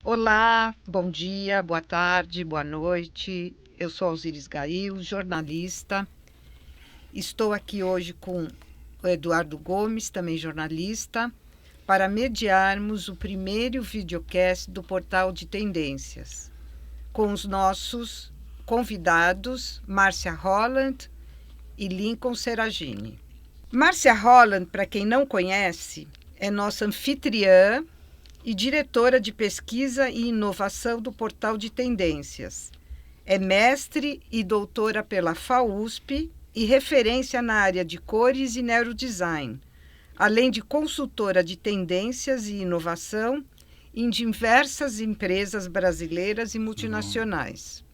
Olá, bom dia, boa tarde, boa noite. Eu sou Alzires Gail, jornalista. Estou aqui hoje com o Eduardo Gomes, também jornalista, para mediarmos o primeiro videocast do Portal de Tendências, com os nossos convidados, Márcia Holland e Lincoln Seragini. Márcia Holland, para quem não conhece, é nossa anfitriã e diretora de pesquisa e inovação do Portal de Tendências. É mestre e doutora pela FAUSP e referência na área de cores e neurodesign, além de consultora de tendências e inovação em diversas empresas brasileiras e multinacionais.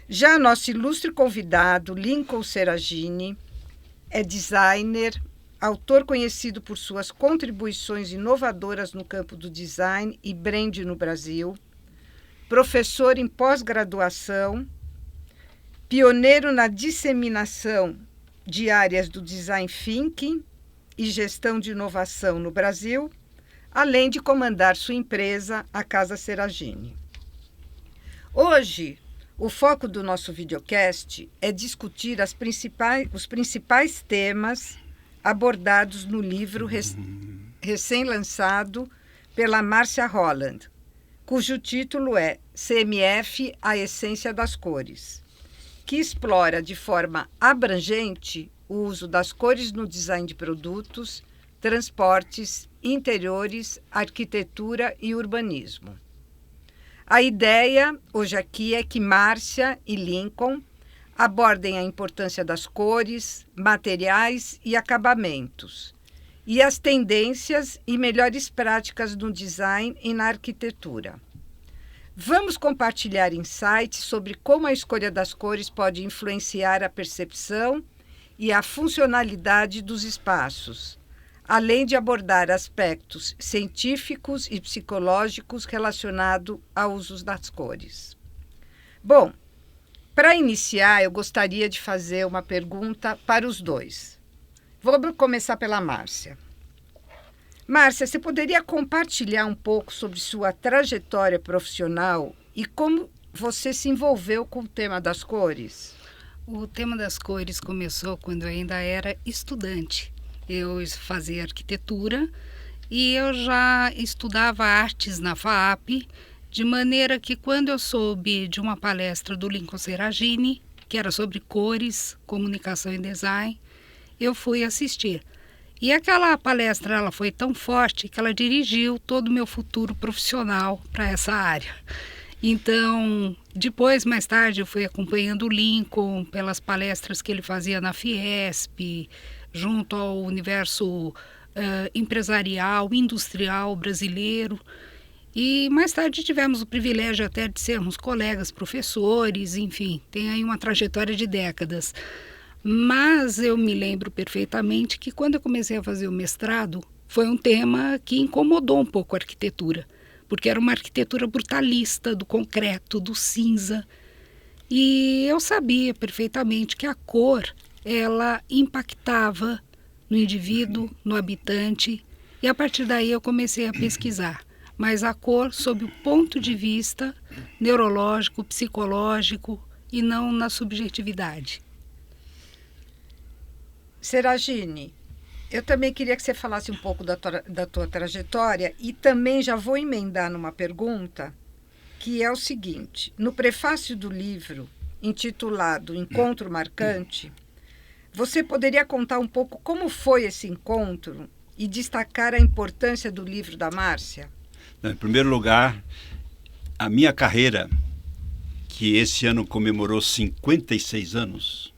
Já nosso ilustre convidado, Lincoln Seragini, é designer, autor conhecido por suas contribuições inovadoras no campo do design e brand no Brasil, professor em pós-graduação, pioneiro na disseminação de áreas do design thinking e gestão de inovação no Brasil, além de comandar sua empresa, a Casa Seragini. Hoje, o foco do nosso videocast é discutir os principais temas abordados no livro recém-lançado pela Márcia Holland, cujo título é CMF, a Essência das Cores, que explora de forma abrangente o uso das cores no design de produtos, transportes, interiores, arquitetura e urbanismo. A ideia hoje aqui é que Márcia e Lincoln abordem a importância das cores, materiais e acabamentos, e as tendências e melhores práticas no design e na arquitetura. Vamos compartilhar insights sobre como a escolha das cores pode influenciar a percepção e a funcionalidade dos espaços, além de abordar aspectos científicos e psicológicos relacionados ao uso das cores. Bom, para iniciar, eu gostaria de fazer uma pergunta para os dois. Vou começar pela Márcia. Márcia, você poderia compartilhar um pouco sobre sua trajetória profissional e como você se envolveu com o tema das cores? O tema das cores começou quando eu ainda era estudante. Eu fazia arquitetura e eu já estudava artes na FAAP, de maneira que quando eu soube de uma palestra do Lincoln Seragini, que era sobre cores, comunicação e design, eu fui assistir. E aquela palestra ela foi tão forte que ela dirigiu todo o meu futuro profissional para essa área. Então, depois, mais tarde, eu fui acompanhando o Lincoln pelas palestras que ele fazia na Fiesp, junto ao universo empresarial, industrial brasileiro. E mais tarde tivemos o privilégio até de sermos colegas, professores, enfim, tem aí uma trajetória de décadas. Mas eu me lembro perfeitamente que quando eu comecei a fazer o mestrado, foi um tema que incomodou um pouco a arquitetura, porque era uma arquitetura brutalista, do concreto, do cinza. E eu sabia perfeitamente que a cor, ela impactava no indivíduo, no habitante, e a partir daí eu comecei a pesquisar. Mas a cor sob o ponto de vista neurológico, psicológico e não na subjetividade. Seragini, eu também queria que você falasse um pouco da tua trajetória e também já vou emendar numa pergunta que é o seguinte: no prefácio do livro, intitulado Encontro Marcante, você poderia contar um pouco como foi esse encontro e destacar a importância do livro da Márcia? Em primeiro lugar, a minha carreira, que esse ano comemorou 56 anos,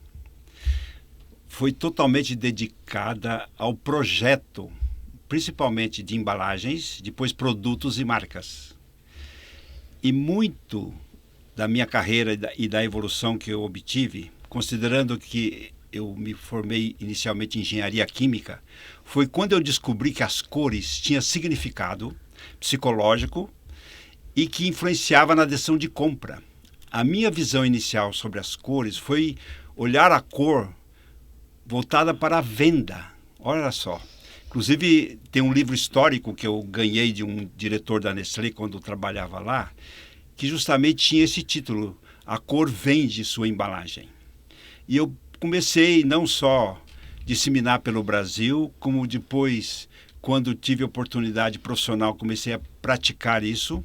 foi totalmente dedicada ao projeto, principalmente de embalagens, depois produtos e marcas. E muito da minha carreira e da evolução que eu obtive, considerando que eu me formei inicialmente em engenharia química, foi quando eu descobri que as cores tinham significado psicológico e que influenciava na decisão de compra. A minha visão inicial sobre as cores foi olhar a cor voltada para a venda. Olha só, Inclusive, tem um livro histórico que eu ganhei de um diretor da Nestlé quando eu trabalhava lá, que justamente tinha esse título, A Cor Vem de Sua Embalagem. E eu comecei não só disseminar pelo Brasil, como depois, quando tive oportunidade profissional, comecei a praticar isso.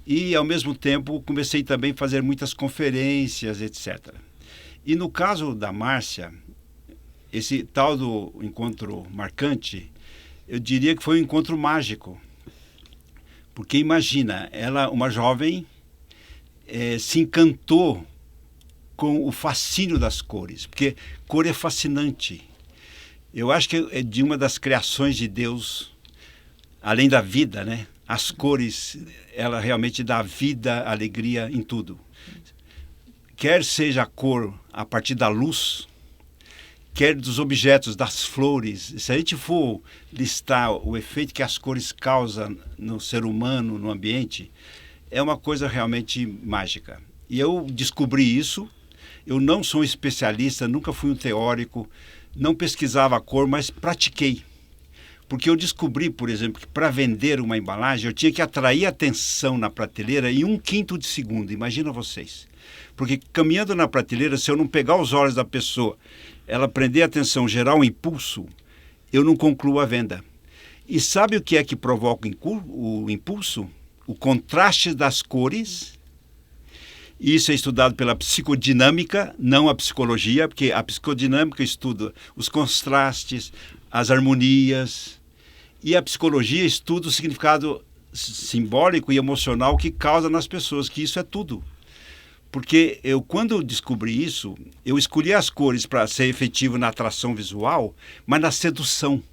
E, ao mesmo tempo, comecei também a fazer muitas conferências, etc. E no caso da Márcia, esse tal do encontro marcante, eu diria que foi um encontro mágico. Porque imagina, ela, uma jovem, se encantou com o fascínio das cores, porque cor é fascinante. Eu acho que é de uma das criações de Deus, além da vida, né? As cores, ela realmente dá vida, alegria em tudo. Quer seja a cor a partir da luz, quer dos objetos, das flores. Se a gente for listar o efeito que as cores causam no ser humano, no ambiente, é uma coisa realmente mágica. E eu descobri isso. Eu não sou um especialista, nunca fui um teórico, não pesquisava a cor, mas pratiquei. Porque eu descobri, por exemplo, que para vender uma embalagem eu tinha que atrair atenção na prateleira em 1/5 de segundo. Imagina vocês. Porque caminhando na prateleira, se eu não pegar os olhos da pessoa, ela prender a atenção, gerar um impulso, eu não concluo a venda. E sabe o que é que provoca o impulso? O contraste das cores. Isso é estudado pela psicodinâmica, não a psicologia, porque a psicodinâmica estuda os contrastes, as harmonias, e a psicologia estuda o significado simbólico e emocional que causa nas pessoas, que isso é tudo. Porque quando eu descobri isso, eu escolhi as cores para ser efetivo na atração visual, mas na sedução.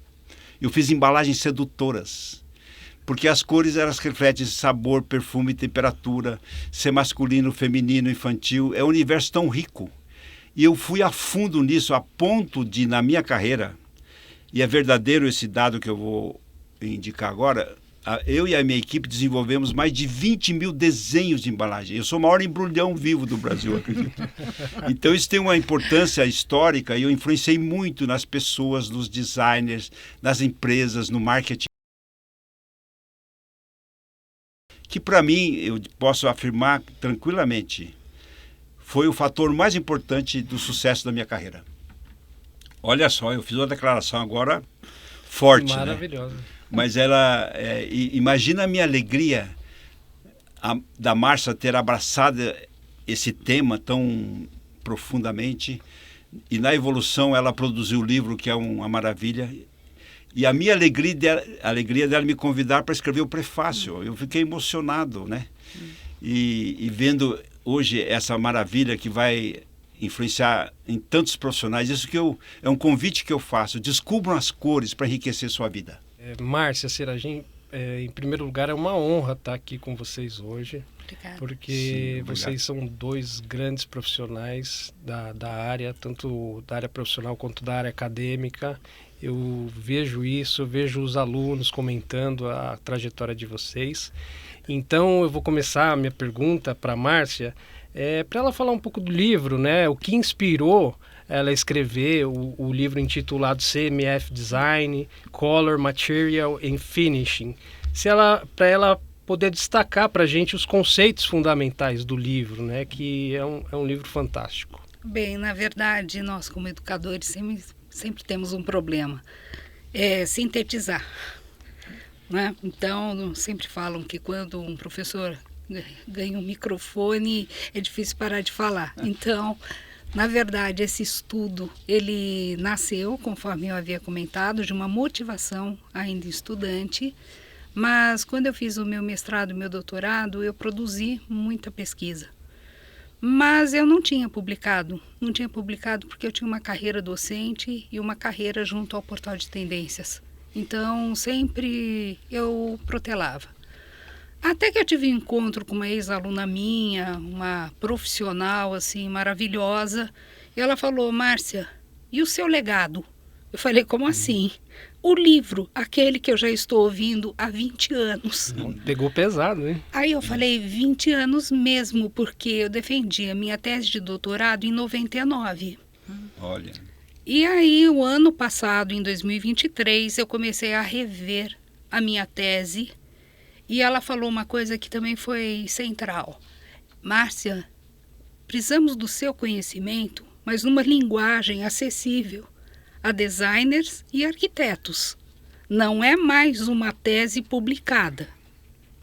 Eu fiz embalagens sedutoras. Porque as cores, elas refletem sabor, perfume, temperatura, ser masculino, feminino, infantil. É um universo tão rico. E eu fui a fundo nisso, a ponto de, na minha carreira, e é verdadeiro esse dado que eu vou indicar agora, eu e a minha equipe desenvolvemos mais de 20 mil desenhos de embalagem. Eu sou o maior embrulhão vivo do Brasil, acredito. Então isso tem uma importância histórica e eu influenciei muito nas pessoas, nos designers, nas empresas, no marketing. Que para mim, eu posso afirmar tranquilamente, foi o fator mais importante do sucesso da minha carreira. Olha só, eu fiz uma declaração agora forte, maravilhosa. Né? Mas ela, imagina a minha alegria da Márcia ter abraçado esse tema tão profundamente, e na evolução ela produziu o livro, que é uma maravilha. E a minha alegria dela me convidar para escrever o prefácio. Eu fiquei emocionado, né? E vendo hoje essa maravilha que vai influenciar em tantos profissionais, isso é um convite que eu faço. Descubram as cores para enriquecer sua vida. Márcia Seragim, em primeiro lugar, é uma honra estar aqui com vocês hoje. Obrigada. Porque vocês são dois grandes profissionais da área, tanto da área profissional quanto da área acadêmica. Eu vejo isso, vejo os alunos comentando a trajetória de vocês. Então, eu vou começar a minha pergunta para a Márcia, para ela falar um pouco do livro, né? O que inspirou ela a escrever o livro intitulado CMF Design, Color, Material and Finishing. Para ela poder destacar para a gente os conceitos fundamentais do livro, né? Que é um livro fantástico. Bem, na verdade, nós como educadores sempre temos um problema, sintetizar, né? Então, sempre falam que quando um professor ganha um microfone, é difícil parar de falar. Então, na verdade, esse estudo, ele nasceu, conforme eu havia comentado, de uma motivação ainda estudante, mas quando eu fiz o meu mestrado e meu doutorado, eu produzi muita pesquisa. Mas eu não tinha publicado porque eu tinha uma carreira docente e uma carreira junto ao Portal de Tendências. Então, sempre eu protelava. Até que eu tive um encontro com uma ex-aluna minha, uma profissional assim maravilhosa, e ela falou: Márcia, e o seu legado? Eu falei: como assim? O livro, aquele que eu já estou ouvindo há 20 anos. Pegou pesado, hein? Aí eu falei 20 anos mesmo, porque eu defendi a minha tese de doutorado em 99. Olha. E aí, o ano passado, em 2023, eu comecei a rever a minha tese e ela falou uma coisa que também foi central. Márcia, precisamos do seu conhecimento, mas numa linguagem acessível a designers e arquitetos. Não é mais uma tese publicada,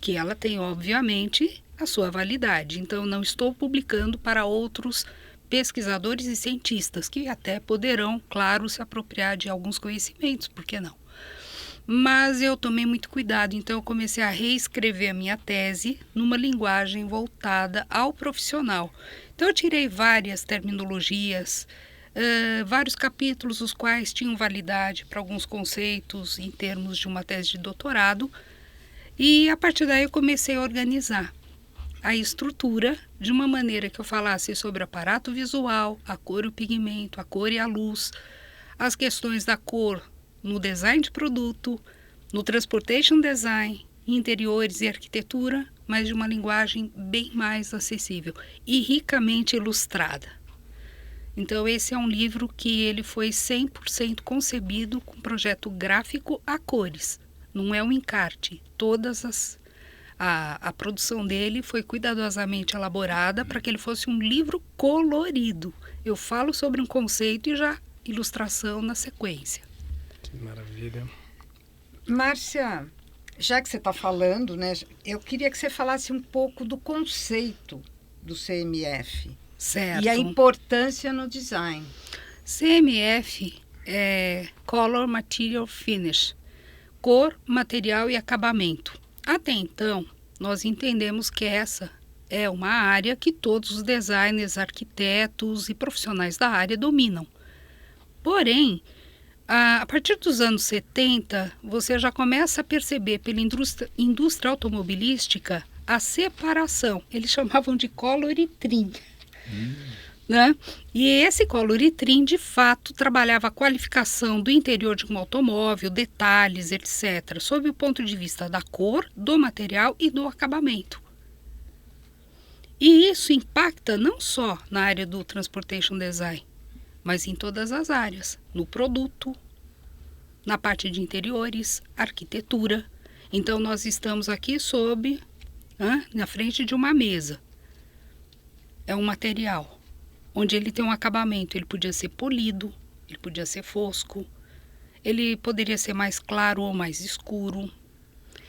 que ela tem, obviamente, a sua validade. Então, não estou publicando para outros pesquisadores e cientistas, que até poderão, claro, se apropriar de alguns conhecimentos, por que não? Mas eu tomei muito cuidado, então eu comecei a reescrever a minha tese numa linguagem voltada ao profissional. Então eu tirei várias terminologias, vários capítulos, os quais tinham validade para alguns conceitos em termos de uma tese de doutorado, e a partir daí eu comecei a organizar a estrutura de uma maneira que eu falasse sobre o aparato visual, a cor e o pigmento, a cor e a luz, as questões da cor no design de produto, no transportation design, interiores e arquitetura, mas de uma linguagem bem mais acessível e ricamente ilustrada. Então esse é um livro que ele foi 100% concebido com projeto gráfico a cores, não é um encarte. A produção dele foi cuidadosamente elaborada para que ele fosse um livro colorido. Eu falo sobre um conceito e já ilustração na sequência. Que maravilha. Márcia, já que você está falando, né, eu queria que você falasse um pouco do conceito do CMF. Certo. E a importância no design. CMF é Color, Material, Finish. Cor, material e acabamento. Até então, nós entendemos que essa é uma área que todos os designers, arquitetos e profissionais da área dominam. Porém, a partir dos anos 70, você já começa a perceber pela indústria automobilística a separação. Eles chamavam de color e trim. Né? E esse color e trim, de fato, trabalhava a qualificação do interior de um automóvel, detalhes, etc., sob o ponto de vista da cor, do material e do acabamento. E isso impacta não só na área do transportation design, mas em todas as áreas, no produto, na parte de interiores, arquitetura. Então, nós estamos aqui na frente de uma mesa. É um material onde ele tem um acabamento. Ele podia ser polido, ele podia ser fosco, ele poderia ser mais claro ou mais escuro.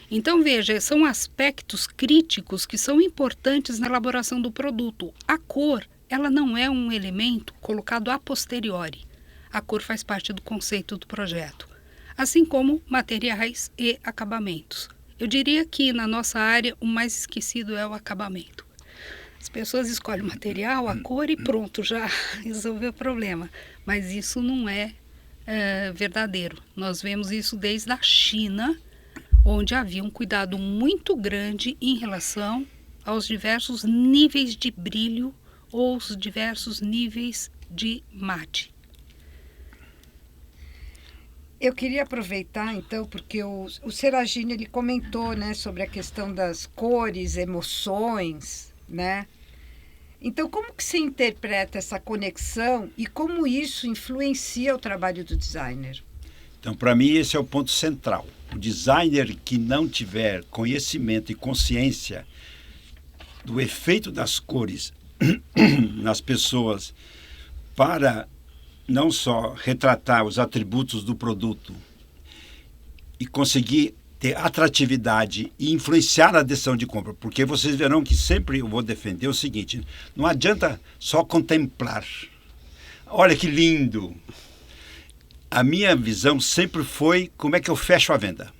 Então, veja, são aspectos críticos que são importantes na elaboração do produto. A cor, ela não é um elemento colocado a posteriori. A cor faz parte do conceito do projeto, assim como materiais e acabamentos. Eu diria que na nossa área o mais esquecido é o acabamento. As pessoas escolhem o material, a cor e pronto, já resolveu o problema. Mas isso não é verdadeiro. Nós vemos isso desde a China, onde havia um cuidado muito grande em relação aos diversos níveis de brilho ou os diversos níveis de mate. Eu queria aproveitar, então, porque o Seragini, ele comentou, né, sobre a questão das cores, emoções, né? Então, como que você interpreta essa conexão e como isso influencia o trabalho do designer? Então, para mim, esse é o ponto central. O designer que não tiver conhecimento e consciência do efeito das cores nas pessoas para não só retratar os atributos do produto e conseguir ter atratividade e influenciar na decisão de compra, porque vocês verão que sempre eu vou defender o seguinte: não adianta só contemplar. Olha que lindo! A minha visão sempre foi como é que eu fecho a venda.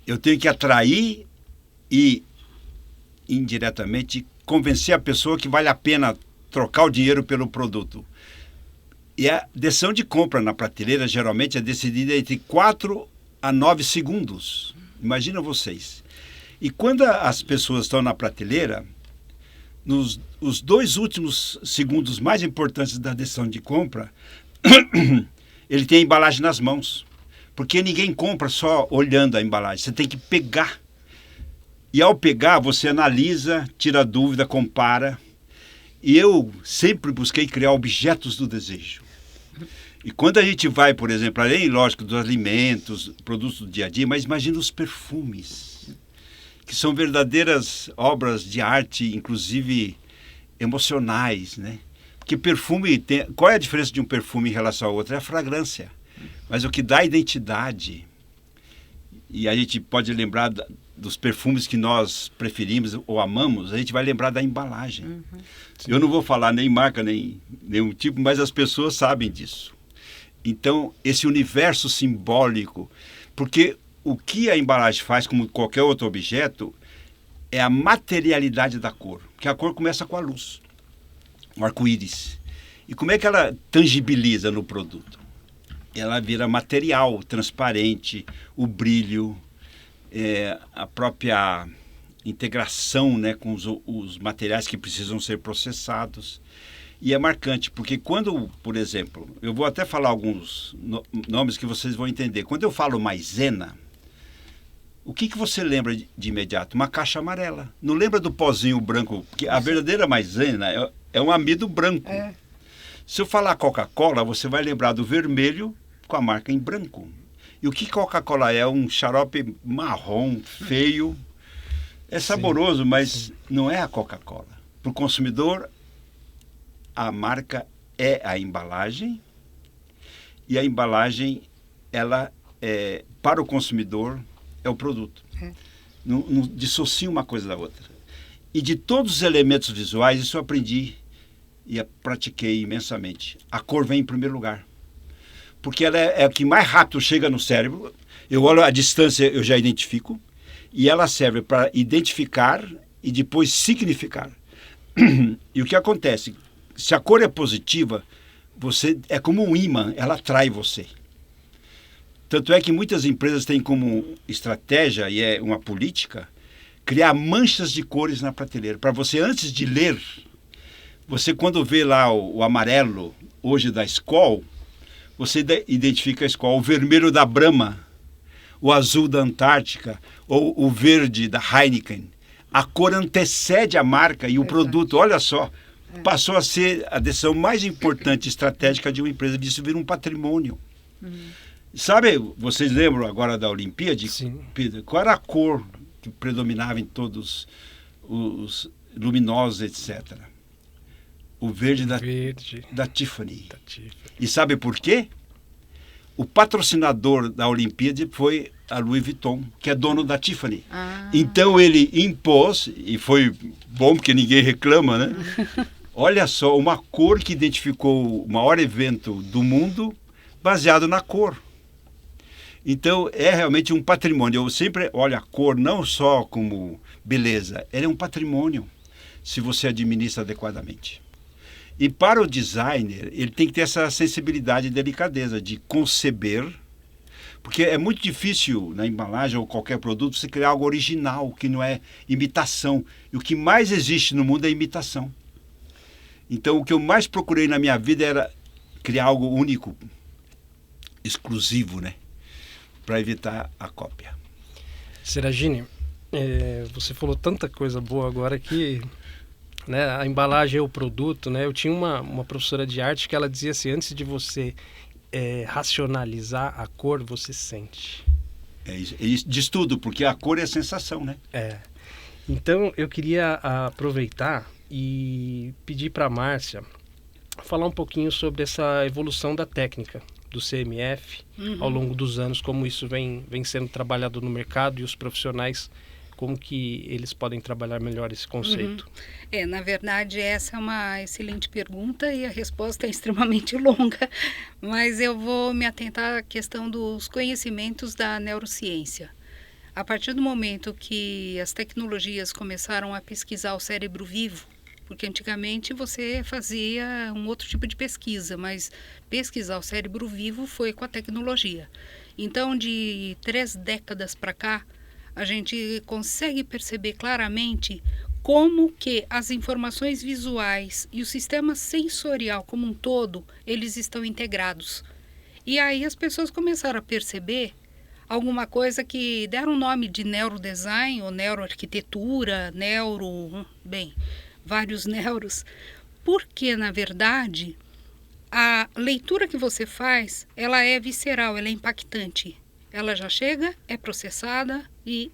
Eu tenho que atrair e, indiretamente, convencer a pessoa que vale a pena trocar o dinheiro pelo produto. E a decisão de compra na prateleira geralmente é decidida entre 4 a 9 segundos. Imagina vocês. E quando as pessoas estão na prateleira, os 2 últimos segundos mais importantes da decisão de compra, ele tem a embalagem nas mãos. Porque ninguém compra só olhando a embalagem. Você tem que pegar. E ao pegar, você analisa, tira dúvida, compara. E eu sempre busquei criar objetos do desejo. E quando a gente vai, por exemplo, além, lógico, dos alimentos, produtos do dia a dia, mas imagina os perfumes, que são verdadeiras obras de arte, inclusive emocionais, né? Porque perfume tem... Qual é a diferença de um perfume em relação ao outro? É a fragrância. Mas o que dá identidade, e a gente pode lembrar dos perfumes que nós preferimos ou amamos, a gente vai lembrar da embalagem. Uhum. Eu não vou falar nem marca, nem nenhum tipo, mas as pessoas sabem disso. Então, esse universo simbólico, porque o que a embalagem faz, como qualquer outro objeto, é a materialidade da cor. Porque a cor começa com a luz, o arco-íris. E como é que ela tangibiliza no produto? Ela vira material, transparente, o brilho, a própria integração, né, com os materiais que precisam ser processados. E é marcante, porque quando, por exemplo, eu vou até falar alguns nomes que vocês vão entender. Quando eu falo maisena, o que você lembra de imediato? Uma caixa amarela. Não lembra do pozinho branco? Porque a verdadeira maisena é um amido branco. É. Se eu falar Coca-Cola, você vai lembrar do vermelho com a marca em branco. E o que Coca-Cola é? Um xarope marrom, feio. É saboroso, sim, mas sim, não é a Coca-Cola. Para o consumidor, a marca é a embalagem, e a embalagem, ela para o consumidor, é o produto. Não dissocia uma coisa da outra. E de todos os elementos visuais, isso eu aprendi e pratiquei imensamente. A cor vem em primeiro lugar. Porque ela é o que mais rápido chega no cérebro. Eu olho a distância, eu já identifico. E ela serve para identificar e depois significar. E o que acontece? Se a cor é positiva, você é como um imã, ela atrai você. Tanto é que muitas empresas têm como estratégia, e é uma política, criar manchas de cores na prateleira. Para você, antes de ler, você quando vê lá o amarelo, hoje da Skol, você identifica a Skol, o vermelho da Brahma, o azul da Antártica, ou o verde da Heineken. A cor antecede a marca e o produto, olha só, passou a ser a decisão mais importante estratégica de uma empresa, disso vira um patrimônio. Sabe, vocês lembram agora da Olimpíada? Sim. Qual era a cor que predominava em todos os luminosos, etc.? O verde da Tiffany. E sabe por quê? O patrocinador da Olimpíada foi a Louis Vuitton, que é dono da Tiffany. Então ele impôs, e foi bom porque ninguém reclama, né? Olha só, uma cor que identificou o maior evento do mundo baseado na cor. Então, é realmente um patrimônio. Eu sempre olho a cor não só como beleza, ela é um patrimônio, se você administra adequadamente. E para o designer, ele tem que ter essa sensibilidade e delicadeza de conceber, porque é muito difícil na embalagem ou qualquer produto você criar algo original, que não é imitação. E o que mais existe no mundo é imitação. Então, o que eu mais procurei na minha vida era criar algo único, exclusivo, né? Para evitar a cópia. Seragine, você falou tanta coisa boa agora que, né, a embalagem é o produto, né? Eu tinha uma professora de arte que ela dizia assim, antes de você racionalizar a cor, você sente. Isso diz tudo, porque a cor é a sensação, né? Então, eu queria aproveitar e pedir para a Márcia falar um pouquinho sobre essa evolução da técnica do CMF ao longo dos anos, como isso vem sendo trabalhado no mercado e os profissionais, como que eles podem trabalhar melhor esse conceito. Na verdade, essa é uma excelente pergunta e a resposta é extremamente longa, mas eu vou me atentar à questão dos conhecimentos da neurociência. A partir do momento que as tecnologias começaram a pesquisar o cérebro vivo, porque antigamente você fazia um outro tipo de pesquisa, mas pesquisar o cérebro vivo foi com a tecnologia. Então, de 3 décadas para cá, a gente consegue perceber claramente como que as informações visuais e o sistema sensorial como um todo, eles estão integrados. E aí as pessoas começaram a perceber alguma coisa que deram o nome de neurodesign ou neuroarquitetura, vários neuros, porque, na verdade, a leitura que você faz, ela é visceral, ela é impactante. Ela já chega, é processada e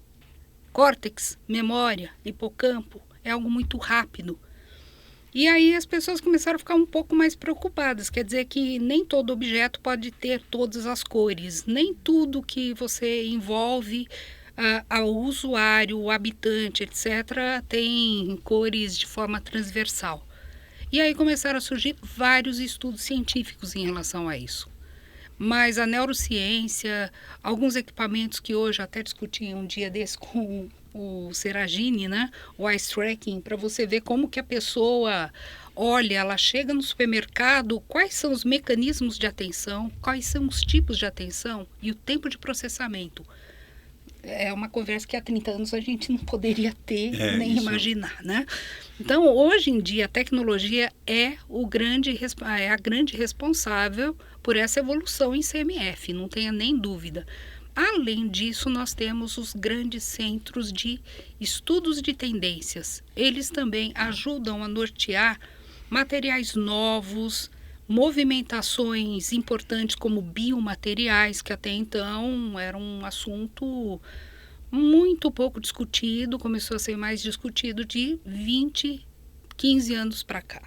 córtex, memória, hipocampo, é algo muito rápido. E aí as pessoas começaram a ficar um pouco mais preocupadas. Quer dizer que nem todo objeto pode ter todas as cores. Nem tudo que você envolve ao usuário, o habitante, etc., tem cores de forma transversal. E aí começaram a surgir vários estudos científicos em relação a isso. Mas a neurociência, alguns equipamentos que hoje até discuti um dia desse com o Seragini, né? O eye tracking, para você ver como que a pessoa olha, ela chega no supermercado, quais são os mecanismos de atenção, quais são os tipos de atenção e o tempo de processamento. É uma conversa que há 30 anos a gente não poderia ter, nem imaginar, né? Então, hoje em dia, a tecnologia é a grande responsável por essa evolução em CMF, não tenha nem dúvida. Além disso, nós temos os grandes centros de estudos de tendências. Eles também ajudam a nortear materiais novos, movimentações importantes como biomateriais, que até então era um assunto muito pouco discutido, começou a ser mais discutido de 15 anos para cá,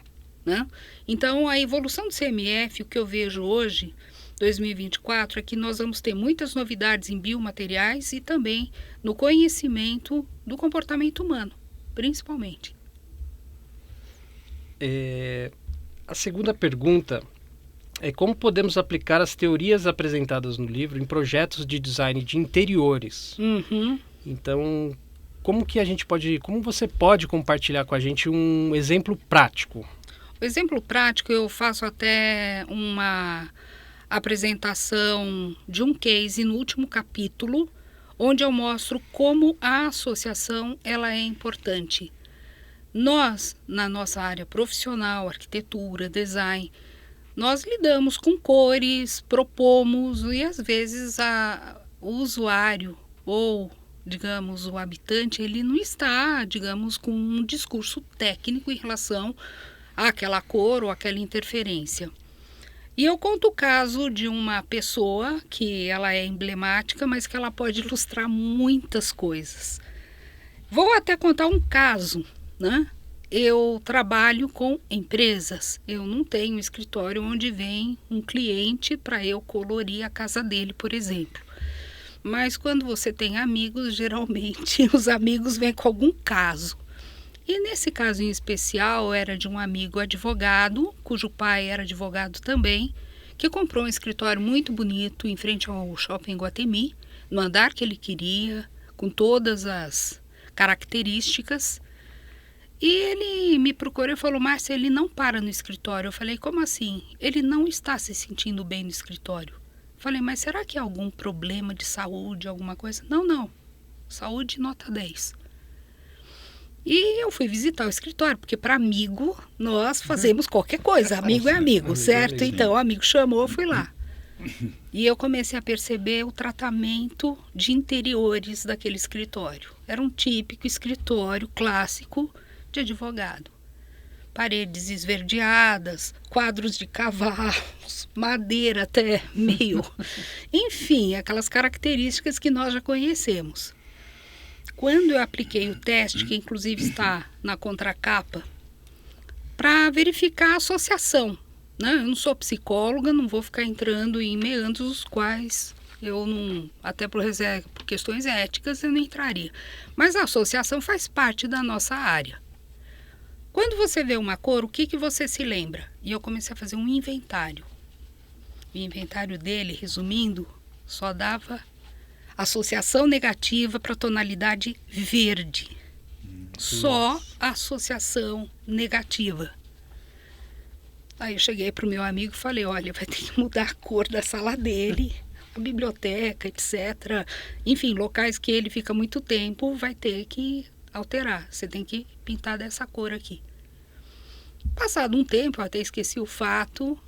né? Então, a evolução do CMF, o que eu vejo hoje, 2024, é que nós vamos ter muitas novidades em biomateriais e também no conhecimento do comportamento humano, principalmente. A segunda pergunta é como podemos aplicar as teorias apresentadas no livro em projetos de design de interiores. Então, como você pode compartilhar com a gente um exemplo prático? O exemplo prático, eu faço até uma apresentação de um case no último capítulo, onde eu mostro como a associação ela é importante. Nós, na nossa área profissional, arquitetura, design, nós lidamos com cores, propomos e às vezes o usuário ou, digamos, o habitante, ele não está, digamos, com um discurso técnico em relação àquela cor ou àquela interferência. E eu conto o caso de uma pessoa que ela é emblemática, mas que ela pode ilustrar muitas coisas. Vou até contar um caso, né? Eu trabalho com empresas, eu não tenho um escritório onde vem um cliente para eu colorir a casa dele, por exemplo. Mas quando você tem amigos, geralmente os amigos vêm com algum caso. E nesse caso em especial era de um amigo advogado, cujo pai era advogado também, que comprou um escritório muito bonito em frente ao Shopping Guatemi, no andar que ele queria, com todas as características. E ele me procurou e falou: Márcia, ele não para no escritório. Eu falei: como assim? Ele não está se sentindo bem no escritório. Eu falei: mas será que é algum problema de saúde, alguma coisa? Não. Saúde nota 10. E eu fui visitar o escritório, porque para amigo nós fazemos qualquer coisa. Amigo é amigo, certo? Então o amigo chamou, eu fui lá. E eu comecei a perceber o tratamento de interiores daquele escritório. Era um típico escritório clássico de advogado. Paredes esverdeadas, quadros de cavalos, madeira até meio... Enfim, aquelas características que nós já conhecemos. Quando eu apliquei o teste, que inclusive está na contracapa, para verificar a associação, né? Eu não sou psicóloga, não vou ficar entrando em meandros os quais eu não, até por questões éticas, eu não entraria. Mas a associação faz parte da nossa área. Quando você vê uma cor, o que você se lembra? E eu comecei a fazer um inventário. O inventário dele, resumindo, só dava associação negativa para a tonalidade verde. Só associação negativa. Aí eu cheguei para o meu amigo e falei: olha, vai ter que mudar a cor da sala dele, a biblioteca, etc. Enfim, locais que ele fica muito tempo, vai ter que alterar. Você tem que pintar dessa cor aqui. Passado um tempo, eu até esqueci o fato,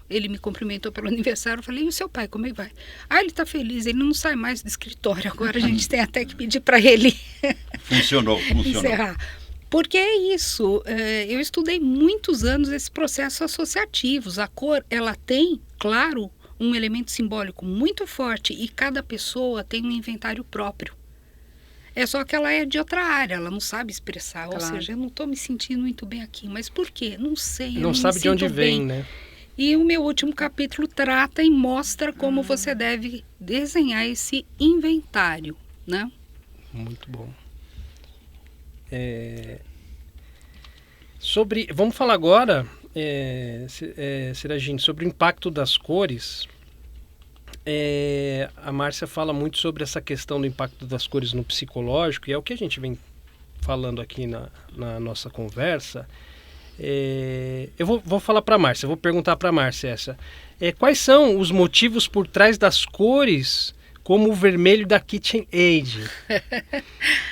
ele me cumprimentou pelo aniversário, eu falei: e o seu pai, como é que vai? Ele está feliz, ele não sai mais do escritório, agora a gente tem até que pedir para ele Funcionou. encerrar. Porque é isso, eu estudei muitos anos esses processos associativos. A cor, ela tem, claro, um elemento simbólico muito forte e cada pessoa tem um inventário próprio. É só que ela é de outra área, ela não sabe expressar. Claro. Ou seja, eu não estou me sentindo muito bem aqui. Mas por quê? Não sei. Não sabe de onde vem, né? E o meu último capítulo trata e mostra como você deve desenhar esse inventário, né? Muito bom. Vamos falar agora, Seragine, sobre o impacto das cores. A Márcia fala muito sobre essa questão do impacto das cores no psicológico, e é o que a gente vem falando aqui na nossa conversa. Eu vou falar para a Márcia, vou perguntar para a Márcia quais são os motivos por trás das cores, como o vermelho da KitchenAid,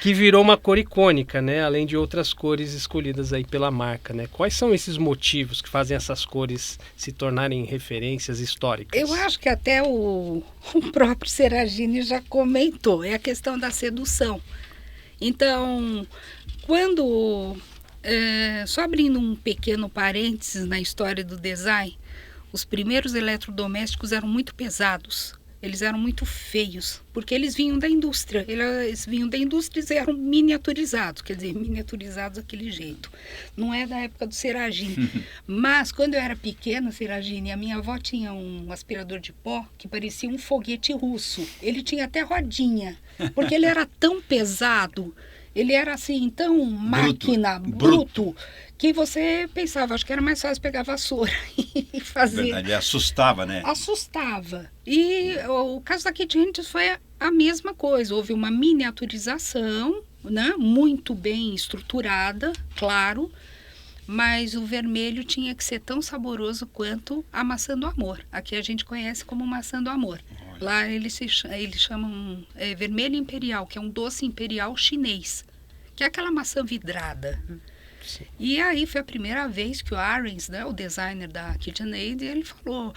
que virou uma cor icônica, né? Além de outras cores escolhidas aí pela marca, né? Quais são esses motivos que fazem essas cores se tornarem referências históricas? Eu acho que até o próprio Seragine já comentou, é a questão da sedução. Então, só abrindo um pequeno parênteses na história do design, os primeiros eletrodomésticos eram muito pesados. Eles eram muito feios, porque eles vinham da indústria. Eles vinham da indústria e eram miniaturizados, quer dizer, miniaturizados daquele jeito. Não é da época do Seragine. Mas, quando eu era pequena, Seragine, a minha avó tinha um aspirador de pó que parecia um foguete russo. Ele tinha até rodinha, porque ele era tão pesado, ele era assim, tão máquina, bruto, que você pensava, acho que era mais fácil pegar a vassoura e fazer. Verdade, ele assustava, né? Assustava. E o caso da KitchenAid foi a mesma coisa. Houve uma miniaturização, né, muito bem estruturada, claro, mas o vermelho tinha que ser tão saboroso quanto a maçã do amor. Aqui a gente conhece como maçã do amor. Olha. Lá eles chamam vermelho imperial, que é um doce imperial chinês, que é aquela maçã vidrada. Sim. E aí foi a primeira vez que o Arens, né, o designer da KitchenAid, ele falou: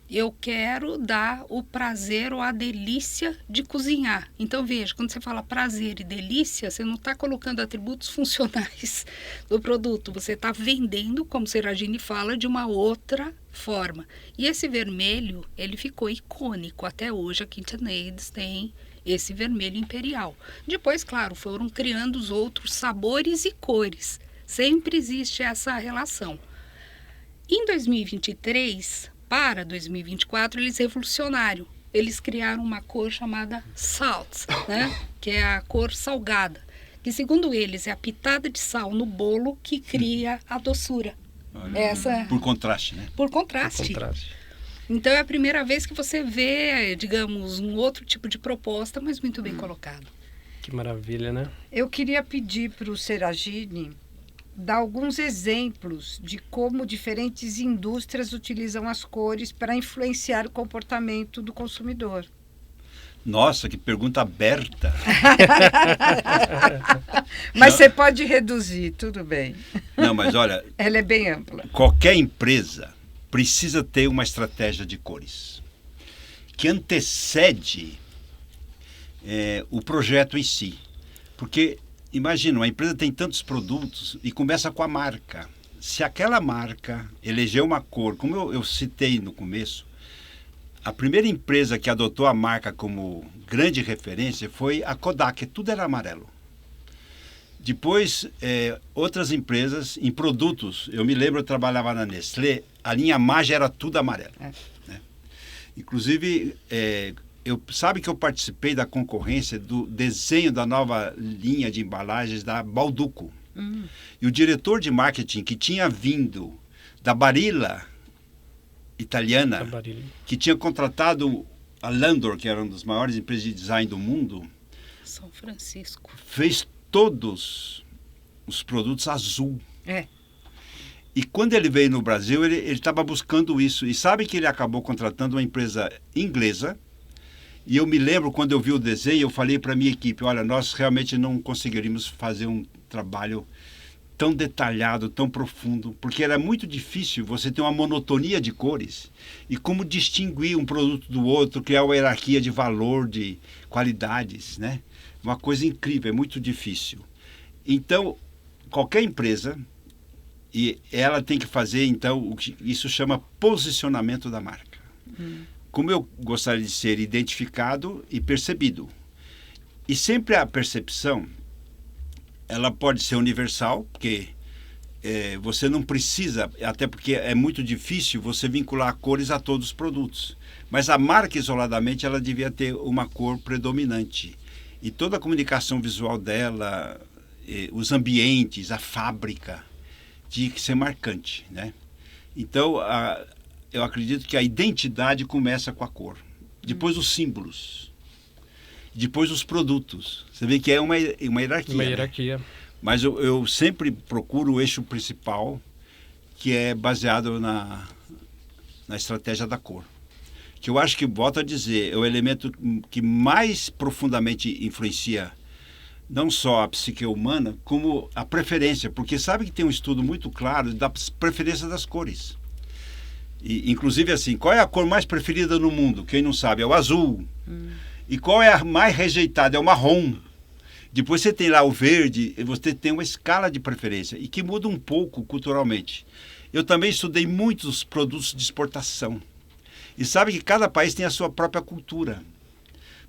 eu quero dar o prazer ou a delícia de cozinhar. Então veja, quando você fala prazer e delícia, você não está colocando atributos funcionais do produto, você está vendendo, como Seragine fala, de uma outra forma. E esse vermelho, ele ficou icônico. Até hoje a KitchenAid tem esse vermelho imperial. Depois, claro, foram criando os outros sabores e cores. Sempre existe essa relação. Em 2023, para 2024, eles revolucionaram. Eles criaram uma cor chamada Salt, né? Que é a cor salgada. Que, segundo eles, é a pitada de sal no bolo que cria a doçura. Olha, por contraste, né? Por contraste. Então, é a primeira vez que você vê, digamos, um outro tipo de proposta, mas muito bem colocado. Que maravilha, né? Eu queria pedir para o Seragine dar alguns exemplos de como diferentes indústrias utilizam as cores para influenciar o comportamento do consumidor. Nossa, que pergunta aberta. Mas você pode reduzir, tudo bem. Não, mas olha... Ela é bem ampla. Qualquer empresa precisa ter uma estratégia de cores que antecede o projeto em si. Porque... imagina, uma empresa tem tantos produtos e começa com a marca. Se aquela marca elegeu uma cor, como eu citei no começo, a primeira empresa que adotou a marca como grande referência foi a Kodak, tudo era amarelo. Depois, outras empresas em produtos, eu me lembro, eu trabalhava na Nestlé, a linha Maggi era tudo amarelo. Né? Inclusive... sabe que eu participei da concorrência do desenho da nova linha de embalagens da Balduco. E o diretor de marketing que tinha vindo da Barilla italiana, que tinha contratado a Landor, que era uma das maiores empresas de design do mundo, São Francisco, fez todos os produtos azul. E quando ele veio no Brasil, ele estava buscando isso. E sabe que ele acabou contratando uma empresa inglesa. E eu me lembro, quando eu vi o desenho, eu falei para a minha equipe, olha, nós realmente não conseguiríamos fazer um trabalho tão detalhado, tão profundo, porque era muito difícil você ter uma monotonia de cores e como distinguir um produto do outro, criar uma hierarquia de valor, de qualidades, né? Uma coisa incrível, é muito difícil. Então, qualquer empresa, e ela tem que fazer, então, o que isso chama posicionamento da marca. Como eu gostaria de ser identificado e percebido. E sempre a percepção, ela pode ser universal, porque você não precisa, até porque é muito difícil você vincular cores a todos os produtos. Mas a marca, isoladamente, ela devia ter uma cor predominante. E toda a comunicação visual dela, os ambientes, a fábrica, tinha que ser marcante, né? Então, eu acredito que a identidade começa com a cor. Depois os símbolos. Depois os produtos. Você vê que é uma hierarquia. Uma hierarquia. Né? Mas eu sempre procuro o eixo principal, que é baseado na estratégia da cor. Que eu acho que, volto a dizer, é o elemento que mais profundamente influencia não só a psique humana, como a preferência. Porque sabe que tem um estudo muito claro da preferência das cores. E, inclusive, assim, qual é a cor mais preferida no mundo? Quem não sabe, é o azul. E qual é a mais rejeitada? É o marrom. Depois você tem lá o verde, e você tem uma escala de preferência, e que muda um pouco culturalmente. Eu também estudei muitos produtos de exportação. E sabe que cada país tem a sua própria cultura.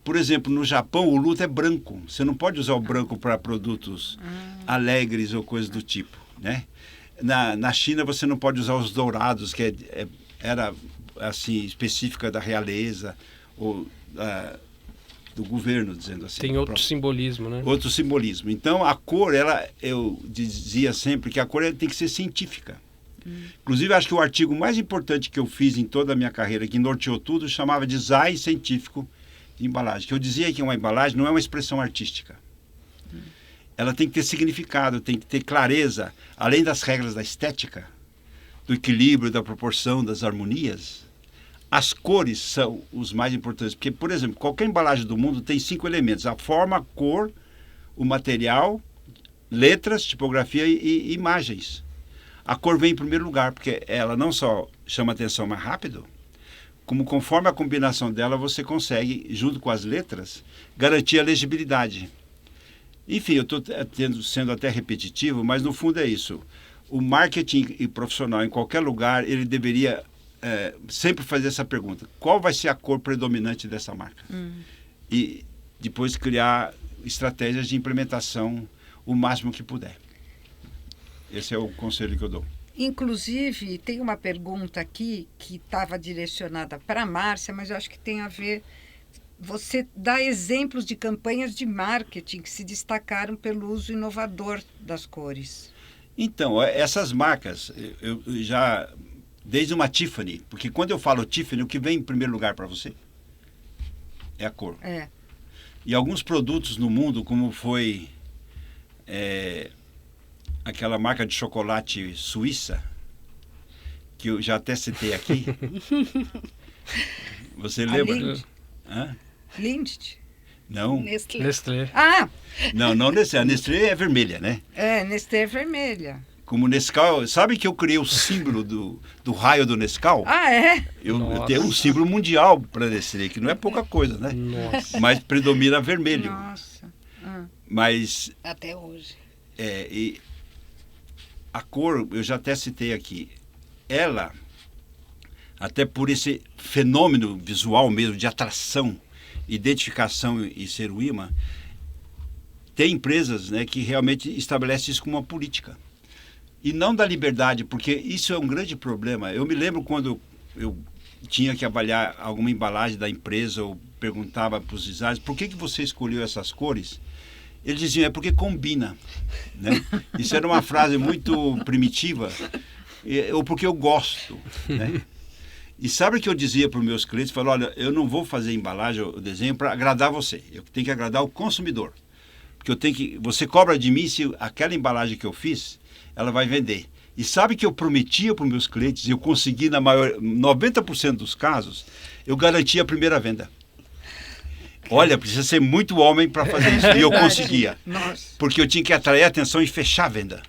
Por exemplo, no Japão, o luto é branco. Você não pode usar o branco para produtos alegres ou coisas do tipo, né? Na China, você não pode usar os dourados, que era assim, específica da realeza ou do governo, dizendo assim. Tem outro simbolismo, né? Outro simbolismo. Então, a cor, eu dizia sempre que a cor tem que ser científica. Inclusive, acho que o artigo mais importante que eu fiz em toda a minha carreira, que norteou tudo, chamava Design Científico de Embalagem. Que eu dizia que uma embalagem não é uma expressão artística. Ela tem que ter significado, tem que ter clareza, além das regras da estética, do equilíbrio, da proporção, das harmonias. As cores são os mais importantes, porque, por exemplo, qualquer embalagem do mundo tem 5 elementos: a forma, a cor, o material, letras, tipografia e imagens. A cor vem em primeiro lugar, porque ela não só chama atenção mais rápido, como conforme a combinação dela você consegue, junto com as letras, garantir a legibilidade. Enfim, eu estou sendo até repetitivo, mas no fundo é isso. O marketing e profissional em qualquer lugar, ele deveria sempre fazer essa pergunta: qual vai ser a cor predominante dessa marca? E depois criar estratégias de implementação o máximo que puder. Esse é o conselho que eu dou. Inclusive, tem uma pergunta aqui que estava direcionada para a Márcia, mas eu acho que tem a ver. Você dá exemplos de campanhas de marketing que se destacaram pelo uso inovador das cores. Então, essas marcas, eu já, desde uma Tiffany, porque quando eu falo Tiffany, o que vem em primeiro lugar para você é a cor. E alguns produtos no mundo, como foi aquela marca de chocolate suíça, que eu já até citei aqui. Você lembra? Lindt? Não. Nestlé. Não Nestlé. A Nestlé é vermelha, né? Nestlé é vermelha. Como Nescau, sabe que eu criei o símbolo do raio do Nescau? Eu tenho um símbolo mundial para Nestlé, que não é pouca coisa, né? Nossa. Mas predomina vermelho. Nossa. Mas Até hoje. E a cor, eu já até citei aqui, ela, até por esse fenômeno visual mesmo, de atração, identificação e ser o imã, tem empresas, né, que realmente estabelecem isso como uma política. E não da liberdade, porque isso é um grande problema. Eu me lembro quando eu tinha que avaliar alguma embalagem da empresa, ou perguntava para os designers: por que você escolheu essas cores? Eles diziam: é porque combina, né? Isso era uma frase muito primitiva, ou porque eu gosto, né? E sabe o que eu dizia para os meus clientes? Eu falava: olha, eu não vou fazer embalagem, o desenho para agradar você. Eu tenho que agradar o consumidor. Porque você cobra de mim se aquela embalagem que eu fiz, ela vai vender. E sabe que eu prometia para os meus clientes, e eu consegui na 90% dos casos, eu garantia a primeira venda. Olha, precisa ser muito homem para fazer isso. E eu conseguia. Nossa. Porque eu tinha que atrair a atenção e fechar a venda.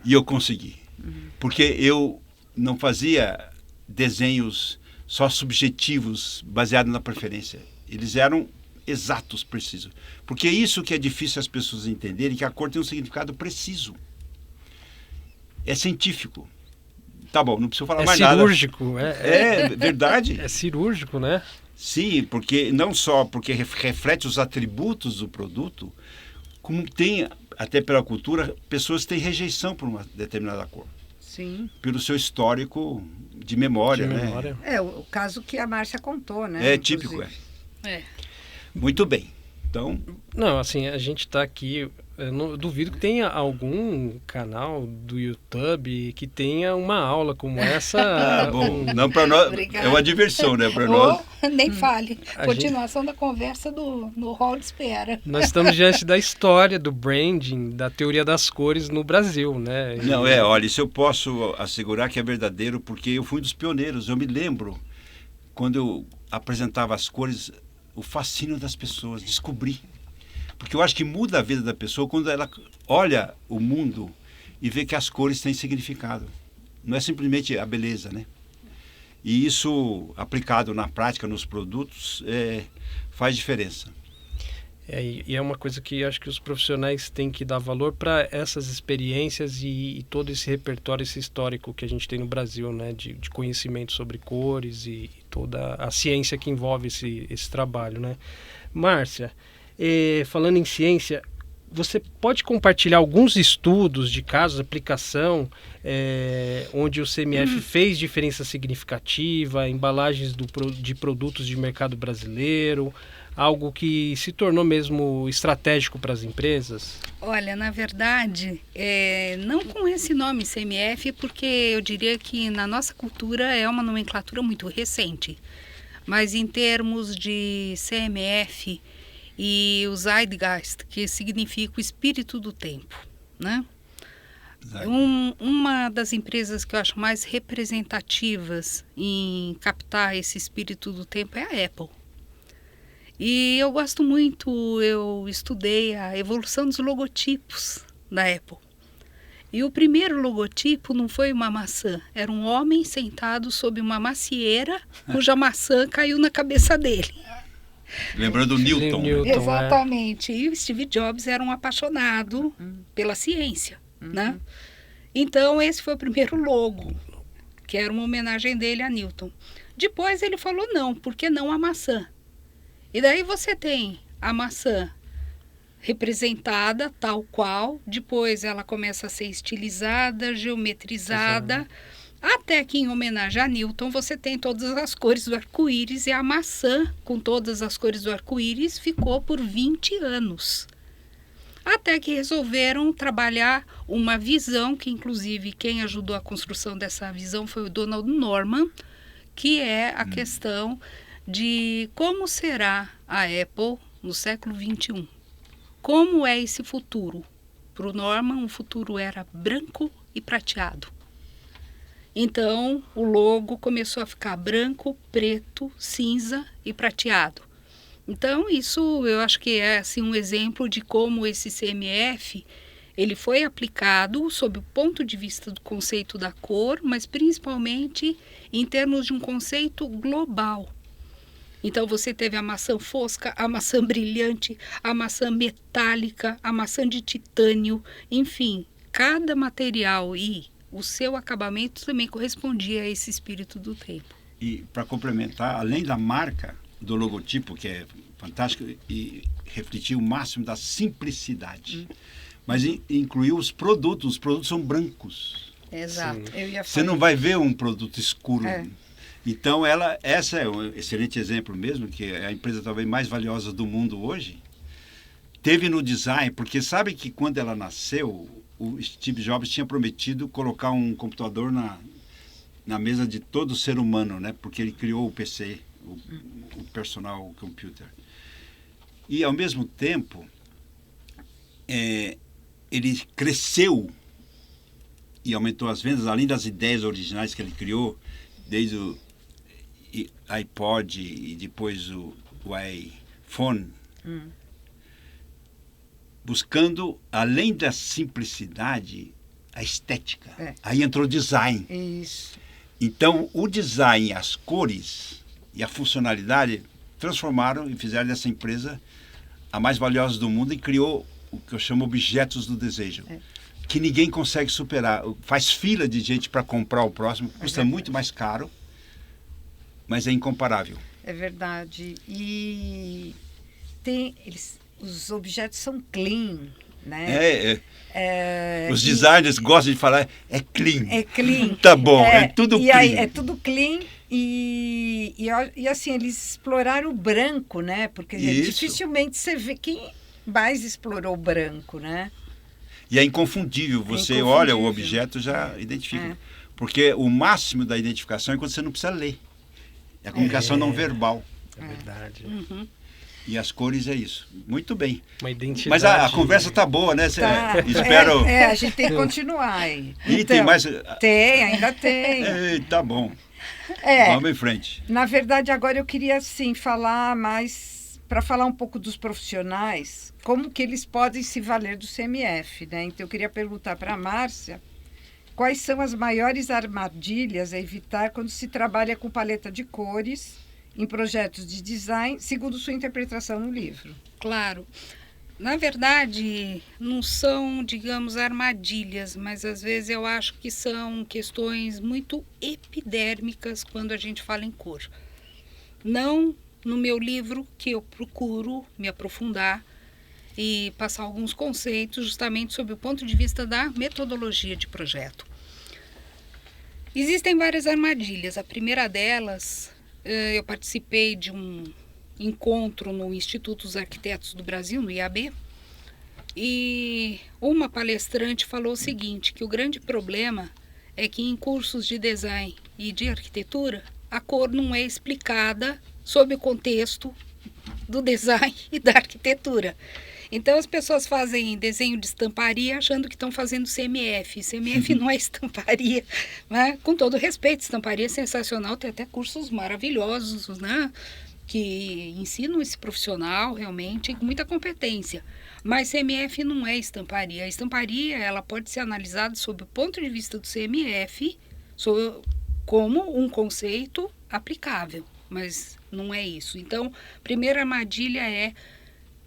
E eu consegui. Porque eu não fazia desenhos só subjetivos, baseados na preferência. Eles eram exatos, precisos. Porque é isso que é difícil as pessoas entenderem, que a cor tem um significado preciso. é científico. Tá bom, não preciso falar mais nada. Cirúrgico, É verdade. É cirúrgico, né? Sim, porque não só porque reflete os atributos do produto, como tem, até pela cultura, pessoas que têm rejeição por uma determinada cor. Sim. Pelo seu histórico de memória, né? É o caso que a Márcia contou, né? É Inclusive. típico, É. Muito bem. Então, Não, assim, a gente está aqui. Eu não duvido que tenha algum canal do YouTube que tenha uma aula como essa. bom, não para nós, Obrigada. é uma diversão, né? Para nós. Nem fale. A Continuação da conversa no hall de espera. Nós estamos diante da história do branding, da teoria das cores no Brasil, né? Não, olha, isso eu posso assegurar que é verdadeiro, porque eu fui um dos pioneiros. Eu me lembro, quando eu apresentava as cores, o fascínio das pessoas, descobri. Porque eu acho que muda a vida da pessoa quando ela olha o mundo e vê que as cores têm significado. Não é simplesmente a beleza, né? E isso, aplicado na prática, nos produtos, faz diferença. E é uma coisa que acho que os profissionais têm que dar valor para essas experiências e todo esse repertório, esse histórico que a gente tem no Brasil, né? De conhecimento sobre cores e toda a ciência que envolve esse trabalho, né? Márcia, falando em ciência, você pode compartilhar alguns estudos de casos, aplicação, onde o CMF fez diferença significativa, embalagens de produtos de mercado brasileiro, algo que se tornou mesmo estratégico para as empresas? Olha, na verdade, não com esse nome CMF, porque eu diria que na nossa cultura é uma nomenclatura muito recente. Mas em termos de CMF e o Zeitgeist, que significa o espírito do tempo, né? Uma das empresas que eu acho mais representativas em captar esse espírito do tempo é a Apple. E eu gosto muito, eu estudei a evolução dos logotipos da Apple. E o primeiro logotipo não foi uma maçã, era um homem sentado sob uma macieira, cuja maçã caiu na cabeça dele. Lembrando o Newton. Exatamente. E o Steve Jobs era um apaixonado pela ciência, né? Então, esse foi o primeiro logo, que era uma homenagem dele a Newton. Depois ele falou, não, por que não a maçã? E daí você tem a maçã representada tal qual, depois ela começa a ser estilizada, geometrizada, até que em homenagem a Newton você tem todas as cores do arco-íris e a maçã com todas as cores do arco-íris ficou por 20 anos. Até que resolveram trabalhar uma visão, que inclusive quem ajudou a construção dessa visão foi o Donald Norman, que é a questão de como será a Apple no século XXI. Como é esse futuro? Para o Norman, o futuro era branco e prateado. Então, o logo começou a ficar branco, preto, cinza e prateado. Então, isso eu acho que é assim, um exemplo de como esse CMF ele foi aplicado sob o ponto de vista do conceito da cor, mas principalmente em termos de um conceito global. Então, você teve a maçã fosca, a maçã brilhante, a maçã metálica, a maçã de titânio, enfim, cada material e o seu acabamento também correspondia a esse espírito do tempo. E para complementar, além da marca, do logotipo, que é fantástico, e refletir o máximo da simplicidade, mas incluiu os produtos são brancos. Exato. Você não vai ver um produto escuro. Então, essa é um excelente exemplo mesmo, que é a empresa talvez mais valiosa do mundo hoje. Teve no design, porque sabe que quando ela nasceu, o Steve Jobs tinha prometido colocar um computador na mesa de todo ser humano, né? Porque ele criou o PC, o personal computer. E, ao mesmo tempo, ele cresceu e aumentou as vendas, além das ideias originais que ele criou, desde o iPod e depois o iPhone, buscando, além da simplicidade, a estética. Aí entrou o design. Isso. Então, o design, as cores e a funcionalidade transformaram e fizeram dessa empresa a mais valiosa do mundo e criou o que eu chamo objetos do desejo. que ninguém consegue superar. Faz fila de gente para comprar o próximo, custa muito mais caro, mas é incomparável. É verdade. E os objetos são clean, né? Os designers gostam de falar, é clean. É clean. Tá bom, é tudo clean. Aí, é tudo clean e assim, eles exploraram o branco, né? Porque dificilmente você vê quem mais explorou o branco, né? E é inconfundível. Você olha o objeto já identifica. Porque o máximo da identificação é quando você não precisa ler. É a comunicação não verbal. É verdade. Uhum. E as cores é isso. Muito bem. Uma identidade. Mas a conversa tá boa, né? Tá. Espero. A gente tem que continuar aí. E tem mais. Ainda tem. Tá bom. Vamos em frente. Na verdade, agora eu queria sim falar mais, para falar um pouco dos profissionais, como que eles podem se valer do CMF, né? Então eu queria perguntar para a Márcia quais são as maiores armadilhas a evitar quando se trabalha com paleta de cores em projetos de design, segundo sua interpretação no livro. Claro. Na verdade, não são, digamos, armadilhas, mas às vezes eu acho que são questões muito epidérmicas quando a gente fala em cor. Não no meu livro, que eu procuro me aprofundar e passar alguns conceitos justamente sob o ponto de vista da metodologia de projeto. Existem várias armadilhas. A primeira delas, eu participei de um encontro no Instituto dos Arquitetos do Brasil, no IAB, e uma palestrante falou o seguinte, que o grande problema é que em cursos de design e de arquitetura, a cor não é explicada sob o contexto do design e da arquitetura. Então as pessoas fazem desenho de estamparia achando que estão fazendo CMF. CMF não é estamparia, né? Com todo respeito, estamparia é sensacional, tem até cursos maravilhosos, né? Que ensinam esse profissional realmente com muita competência. Mas CMF não é estamparia. A estamparia ela pode ser analisada sob o ponto de vista do CMF como um conceito aplicável, mas não é isso. Então, a primeira armadilha é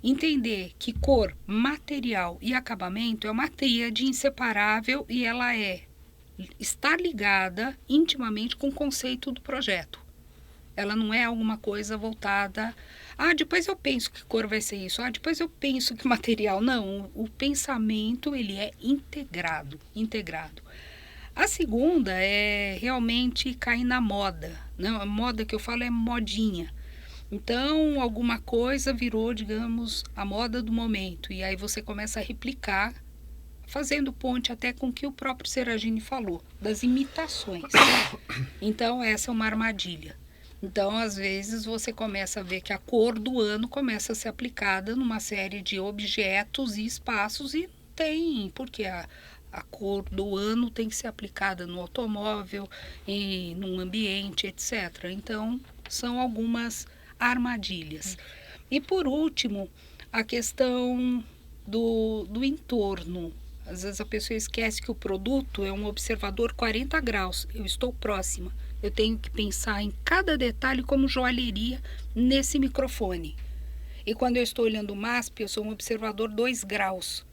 entender que cor, material e acabamento é uma tríade inseparável e ela está ligada intimamente com o conceito do projeto. Ela não é alguma coisa voltada... depois eu penso que cor vai ser isso. Depois eu penso que material... Não, o pensamento ele é integrado. A segunda é realmente cair na moda. Não, a moda que eu falo é modinha. Então, alguma coisa virou, digamos, a moda do momento. E aí você começa a replicar, fazendo ponte até com o que o próprio Seragini falou, das imitações. Então, essa é uma armadilha. Então, às vezes, você começa a ver que a cor do ano começa a ser aplicada numa série de objetos e espaços e tem, porque a cor do ano tem que ser aplicada no automóvel, e num ambiente, etc. Então, são algumas armadilhas. E, por último, a questão do entorno. Às vezes a pessoa esquece que o produto é um observador 40 graus. Eu estou próxima. Eu tenho que pensar em cada detalhe como joalheria nesse microfone. E quando eu estou olhando o MASP, eu sou um observador 2 graus.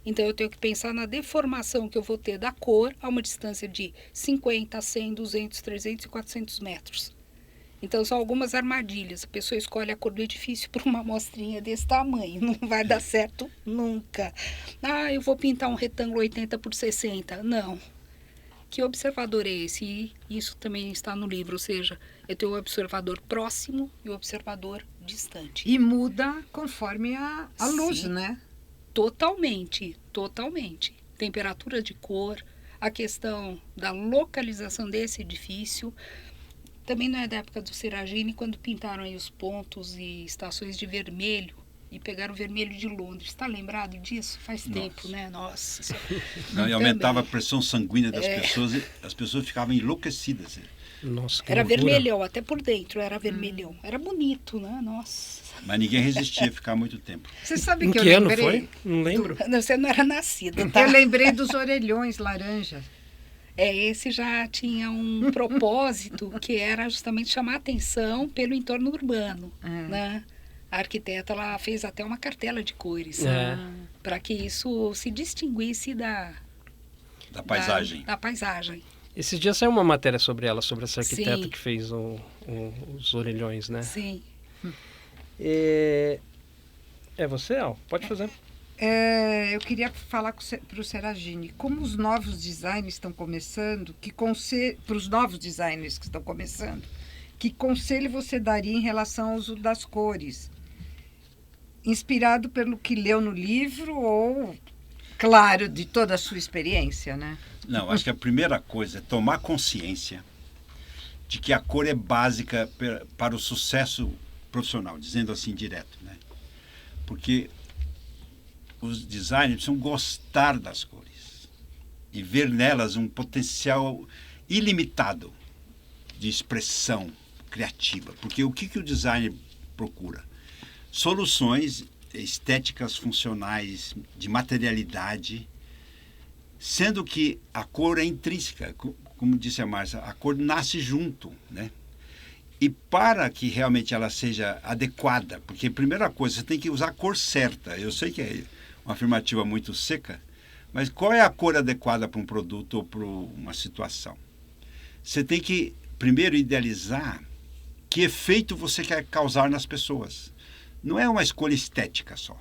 Então eu tenho que pensar na deformação que eu vou ter da cor a uma distância de 50, 100, 200, 300 e 400 metros. Então são algumas armadilhas. A pessoa escolhe a cor do edifício por uma amostrinha desse tamanho. Não vai dar certo nunca. Eu vou pintar um retângulo 80 por 60. Não. Que observador é esse? E isso também está no livro, ou seja, eu tenho o observador próximo e o observador distante. E muda conforme a luz, Sim, né? Totalmente. Temperatura de cor, a questão da localização desse edifício. Também não é da época do Seragini, quando pintaram aí os pontos e estações de vermelho. E pegaram o vermelho de Londres. Está lembrado disso? Faz tempo, né? Nossa. Não, e aumentava a pressão sanguínea das pessoas e as pessoas ficavam enlouquecidas. Nossa, que era loucura. Vermelhão, até por dentro era vermelhão. Era bonito, né? Nossa. Mas ninguém resistia a ficar muito tempo. Você sabe Em que que eu ano lembrei? foi? Não lembro. Não, você não era nascida, tá? Eu lembrei dos orelhões laranja. Esse já tinha um propósito que era justamente chamar a atenção pelo entorno urbano, né? A arquiteta ela fez até uma cartela de cores para que isso se distinguisse Da paisagem. Da paisagem. Esses dias saiu uma matéria sobre ela, sobre essa arquiteta Sim. que fez os orelhões, né? Sim. É você, Al? Pode fazer. Eu queria falar para o Seragini, como os novos designers estão começando, para os novos designers que estão começando, que conselho você daria em relação ao uso das cores? Inspirado pelo que leu no livro ou, claro, de toda a sua experiência, né? Não, acho que a primeira coisa é tomar consciência de que a cor é básica para o sucesso profissional, dizendo assim direto, né? Porque os designers precisam gostar das cores e ver nelas um potencial ilimitado de expressão criativa. Porque o que o designer procura? Soluções estéticas funcionais, de materialidade, sendo que a cor é intrínseca, como disse a Márcia, a cor nasce junto, né? E para que realmente ela seja adequada, porque a primeira coisa, você tem que usar a cor certa. Eu sei que é uma afirmativa muito seca, mas qual é a cor adequada para um produto ou para uma situação? Você tem que primeiro idealizar que efeito você quer causar nas pessoas. Não é uma escolha estética só.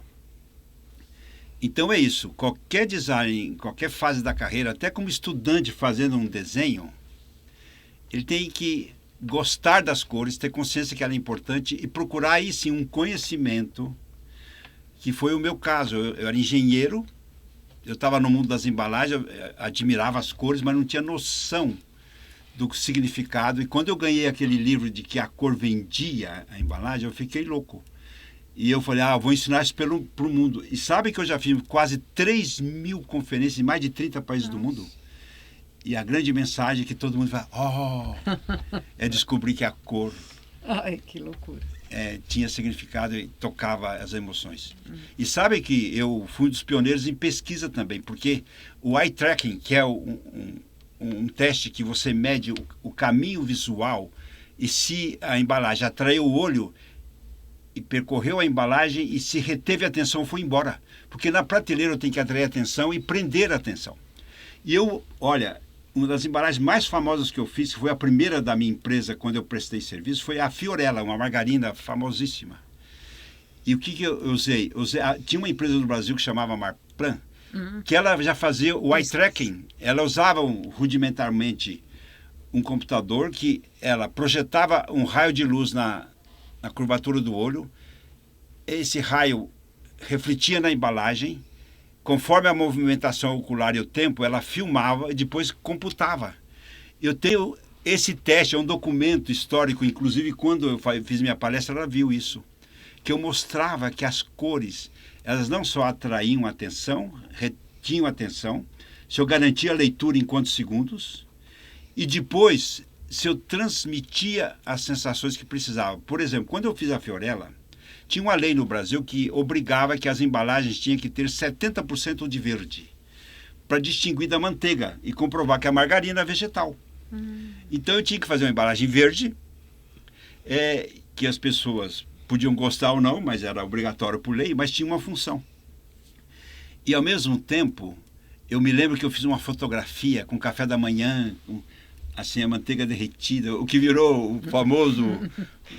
Então é isso, qualquer design, em qualquer fase da carreira, até como estudante fazendo um desenho, ele tem que gostar das cores, ter consciência que ela é importante e procurar aí sim um conhecimento, que foi o meu caso. Eu era engenheiro, eu estava no mundo das embalagens, eu admirava as cores, mas não tinha noção do significado. E quando eu ganhei aquele livro de que a cor vendia a embalagem, eu fiquei louco. E eu falei, vou ensinar isso para o mundo. E sabe que eu já fiz quase 3.000 conferências em mais de 30 países do mundo? E a grande mensagem que todo mundo fala, é descobrir que a cor Ai, que loucura. Tinha significado e tocava as emoções. E sabe que eu fui um dos pioneiros em pesquisa também, porque o eye tracking, que é um teste que você mede o caminho visual, e se a embalagem atraiu o olho e percorreu a embalagem e se reteve a atenção, foi embora. Porque na prateleira eu tenho que atrair a atenção e prender a atenção. E olha, uma das embalagens mais famosas que eu fiz, que foi a primeira da minha empresa quando eu prestei serviço, foi a Fiorella, uma margarina famosíssima. E o que eu usei? Tinha uma empresa no Brasil que chamava Marplan, que ela já fazia o eye tracking. Ela usava rudimentarmente um computador que ela projetava um raio de luz na curvatura do olho. Esse raio refletia na embalagem. Conforme a movimentação ocular e o tempo, ela filmava e depois computava. Eu tenho esse teste, é um documento histórico, inclusive quando eu fiz minha palestra, ela viu isso, que eu mostrava que as cores, elas não só atraíam atenção, retinham atenção, se eu garantia a leitura em quantos segundos, e depois, se eu transmitia as sensações que precisava. Por exemplo, quando eu fiz a Fiorella, tinha uma lei no Brasil que obrigava que as embalagens tinham que ter 70% de verde, para distinguir da manteiga e comprovar que a margarina é vegetal. Então eu tinha que fazer uma embalagem verde, que as pessoas podiam gostar ou não, mas era obrigatório por lei, mas tinha uma função. E ao mesmo tempo, eu me lembro que eu fiz uma fotografia com café da manhã, assim, a manteiga derretida, o que virou o famoso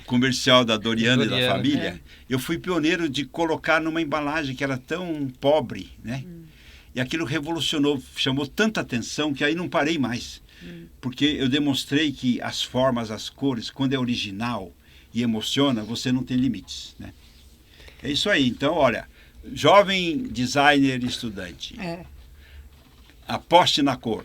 comercial da Doriana e da família. Eu fui pioneiro de colocar numa embalagem que era tão pobre, né? E aquilo revolucionou, chamou tanta atenção que aí não parei mais. Porque eu demonstrei que as formas, as cores, quando é original e emociona, você não tem limites, né? É isso aí. Então, olha, jovem designer estudante, aposte na cor.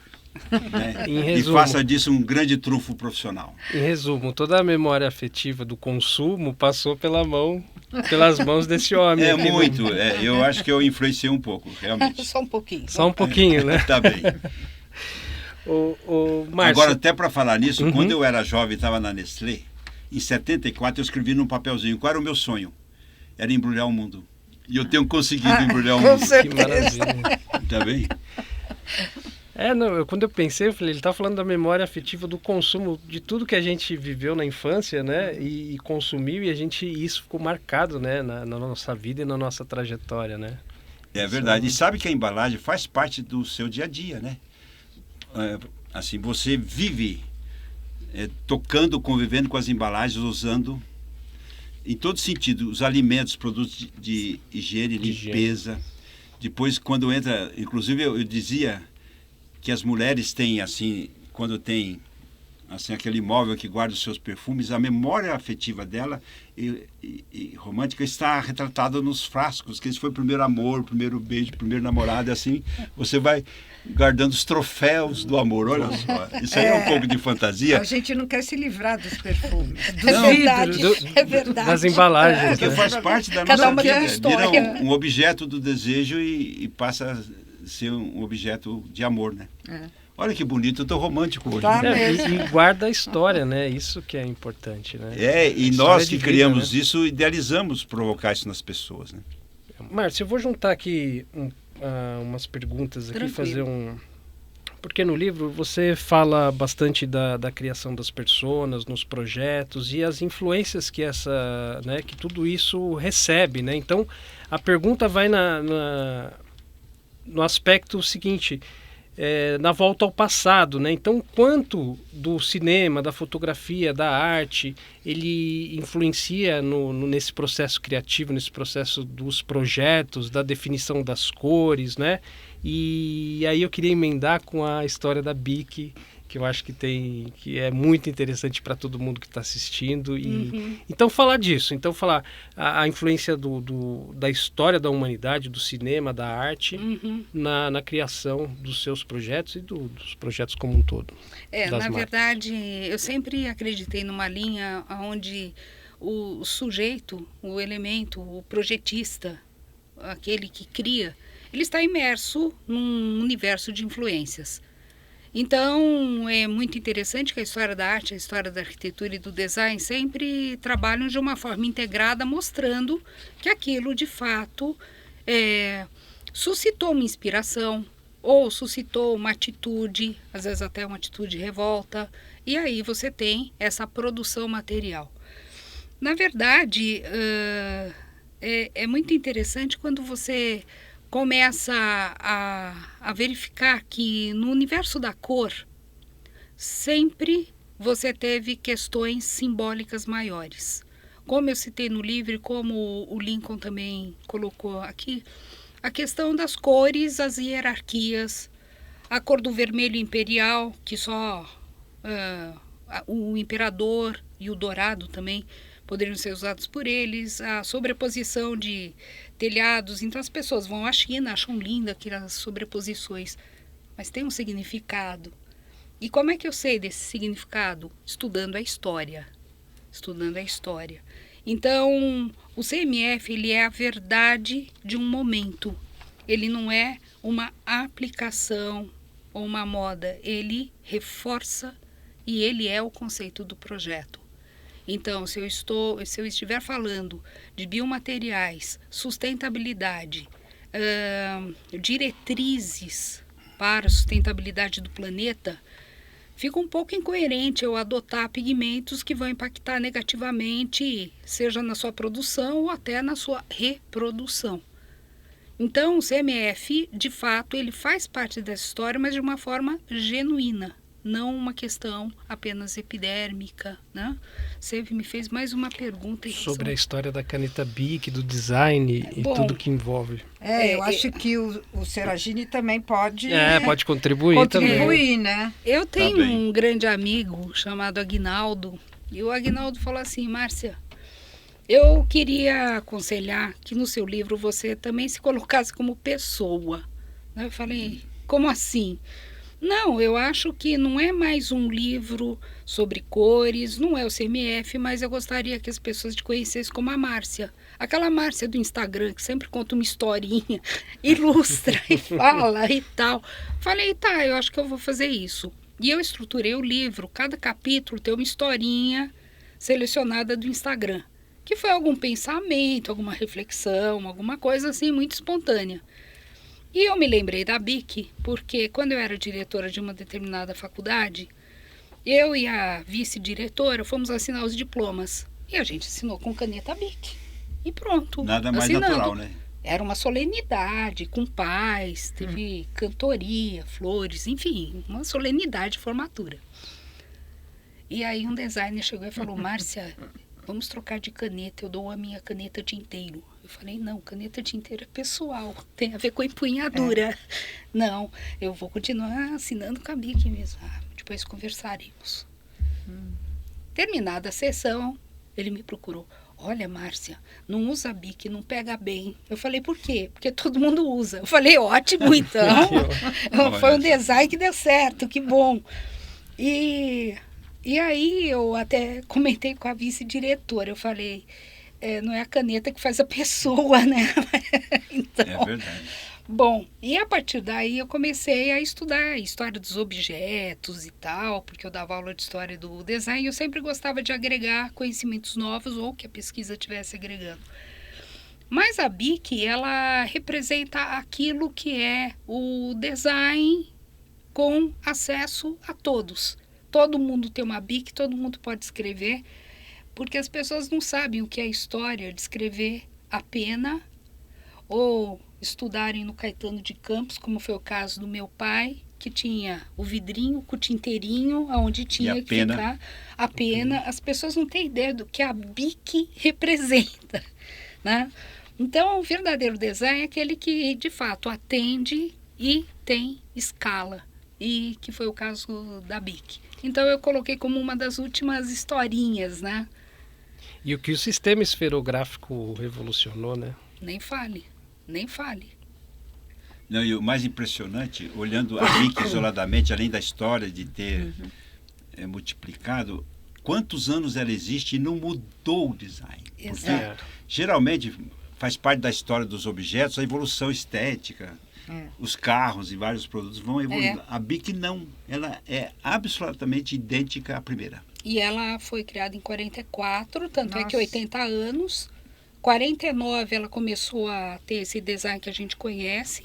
Né? E faça disso um grande trunfo profissional. Em resumo, toda a memória afetiva do consumo passou pelas mãos desse homem. Muito. Eu acho que eu influenciei um pouco, realmente. Só um pouquinho. Só um pouquinho, né? Tá bem. Márcio... Agora, até para falar nisso, quando eu era jovem e estava na Nestlé, em 74, eu escrevi num papelzinho qual era o meu sonho. Era embrulhar o mundo. E eu tenho conseguido embrulhar o mundo. Com certeza. Que maravilha. Tá bem? Quando eu pensei, eu falei, ele está falando da memória afetiva do consumo, de tudo que a gente viveu na infância, né, e consumiu, e isso ficou marcado, né, na nossa vida e na nossa trajetória, né? É verdade. E sabe que a embalagem faz parte do seu dia a dia, né? assim, você vive tocando, convivendo com as embalagens, usando em todo sentido, os alimentos, produtos de higiene, limpeza. Depois, quando entra, inclusive eu dizia que as mulheres têm, assim, quando tem assim, aquele imóvel que guarda os seus perfumes, a memória afetiva dela e romântica está retratada nos frascos, que esse foi o primeiro amor, o primeiro beijo, o primeiro namorado, assim, você vai guardando os troféus do amor, olha só. Isso aí é um pouco de fantasia. A gente não quer se livrar dos perfumes, dos É verdade. Das embalagens. Porque faz parte da Cada nossa uma vida. tem uma Vira história. um objeto do desejo e passa a ser um objeto de amor, né? Olha que bonito, eu tô romântico hoje. Tá Né? E guarda a história, né? Isso que é importante, né? E nós que criamos isso, idealizamos provocar isso nas pessoas, né? Márcia, eu vou juntar aqui umas perguntas aqui, fazer Porque no livro você fala bastante da criação das personas, nos projetos e as influências que que tudo isso recebe, né? Então, a pergunta vai no aspecto seguinte, na volta ao passado, né? Então, quanto do cinema, da fotografia, da arte, ele influencia nesse processo criativo, nesse processo dos projetos, da definição das cores, né? E aí eu queria emendar com a história da Bic, que eu acho que é muito interessante para todo mundo que está assistindo. Então falar disso, falar a influência da história da humanidade, do cinema, da arte, na criação dos seus projetos e dos projetos como um todo. Na verdade, eu sempre acreditei numa linha onde o sujeito, o elemento, o projetista, aquele que cria, ele está imerso num universo de influências. Então, é muito interessante que a história da arte, a história da arquitetura e do design sempre trabalham de uma forma integrada, mostrando que aquilo, de fato, suscitou uma inspiração ou suscitou uma atitude, às vezes até uma atitude de revolta, e aí você tem essa produção material. Na verdade, é muito interessante quando você começa a verificar que no universo da cor, sempre você teve questões simbólicas maiores. Como eu citei no livro e como o Lincoln também colocou aqui, a questão das cores, as hierarquias, a cor do vermelho imperial, que só o imperador e o dourado também poderiam ser usados por eles, a sobreposição de telhados. Então as pessoas vão à China, acham linda aquelas sobreposições, mas tem um significado. E como é que eu sei desse significado? Estudando a história. Então, o CMF, ele é a verdade de um momento. Ele não é uma aplicação ou uma moda. Ele reforça e ele é o conceito do projeto. Então, se eu estiver falando de biomateriais, sustentabilidade, diretrizes para a sustentabilidade do planeta, fica um pouco incoerente eu adotar pigmentos que vão impactar negativamente, seja na sua produção ou até na sua reprodução. Então, o CMF, de fato, ele faz parte dessa história, mas de uma forma genuína. Não uma questão apenas epidérmica, né? Você me fez mais uma pergunta. Sobre a história da caneta Bic, do design e tudo que envolve. Eu acho que o Seragini também pode... pode contribuir também. Né? Eu tenho um grande amigo chamado Aguinaldo, e o Aguinaldo falou assim: Márcia, eu queria aconselhar que no seu livro você também se colocasse como pessoa. Eu falei, como assim? Não, eu acho que não é mais um livro sobre cores, não é o CMF, mas eu gostaria que as pessoas te conhecessem como a Márcia. Aquela Márcia do Instagram que sempre conta uma historinha, ilustra e fala e tal. Falei, tá, eu acho que eu vou fazer isso. E eu estruturei o livro, cada capítulo tem uma historinha selecionada do Instagram, que foi algum pensamento, alguma reflexão, alguma coisa assim muito espontânea. E eu me lembrei da Bic, porque quando eu era diretora de uma determinada faculdade, eu e a vice-diretora fomos assinar os diplomas. E a gente assinou com caneta Bic. E pronto. Nada mais assinando. natural, né? Era uma solenidade, com paz, teve cantoria, flores, enfim, uma solenidade de formatura. E aí um designer chegou e falou, Márcia, vamos trocar de caneta, eu dou a minha caneta tinteiro. Eu falei, não, caneta tinteiro é pessoal, tem a ver com empunhadura. Não, eu vou continuar assinando com a Bic mesmo. Depois conversaremos. Terminada a sessão, ele me procurou. Olha, Márcia, não usa Bic, não pega bem. Eu falei, por quê? Porque todo mundo usa. Eu falei, ótimo, então. Foi um design que deu certo, que bom. E aí eu até comentei com a vice-diretora. Eu falei, não é a caneta que faz a pessoa, né? Então, É verdade. bom, e a partir daí eu comecei a estudar a história dos objetos e tal, porque eu dava aula de história do design e eu sempre gostava de agregar conhecimentos novos ou que a pesquisa estivesse agregando. Mas a Bic, ela representa aquilo que é o design com acesso a todos. Todo mundo tem uma Bic, todo mundo pode escrever, porque as pessoas não sabem o que é história de escrever a pena ou estudarem no Caetano de Campos, como foi o caso do meu pai, que tinha o vidrinho com o tinteirinho, onde tinha que ficar a pena. As pessoas não têm ideia do que a Bic representa, né? Então, o verdadeiro design é aquele que, de fato, atende e tem escala, e que foi o caso da Bic. Então, eu coloquei como uma das últimas historinhas, né? E o que o sistema esferográfico revolucionou, né? Nem fale. Nem fale. Não, e o mais impressionante, olhando a Bic isoladamente, além da história de ter multiplicado, quantos anos ela existe e não mudou o design. Exato. Geralmente faz parte da história dos objetos a evolução estética. Os carros e vários produtos vão evoluindo. A Bic não, ela é absolutamente idêntica à primeira. E ela foi criada em 44, tanto é que 80 anos. 49 ela começou a ter esse design que a gente conhece.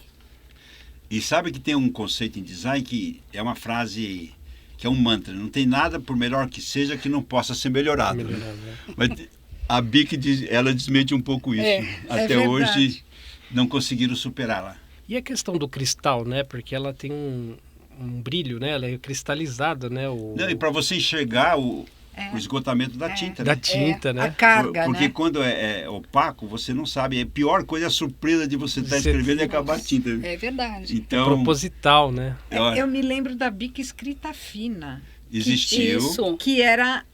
E sabe que tem um conceito em design que é uma frase, que é um mantra. Não tem nada, por melhor que seja, que não possa ser melhorado. Mas a Bic, ela desmente um pouco isso. Até hoje não conseguiram superá-la. E a questão do cristal, né? Porque ela tem um brilho, né? Ela é cristalizada, né? Não, e para você enxergar o esgotamento da tinta. Da tinta, né? A carga, porque né? quando é opaco, você não sabe. A pior coisa é a surpresa de você estar escrevendo e acabar a tinta. É verdade. Então, proposital, né? Eu me lembro da Bic escrita fina. Existiu. Isso. Que era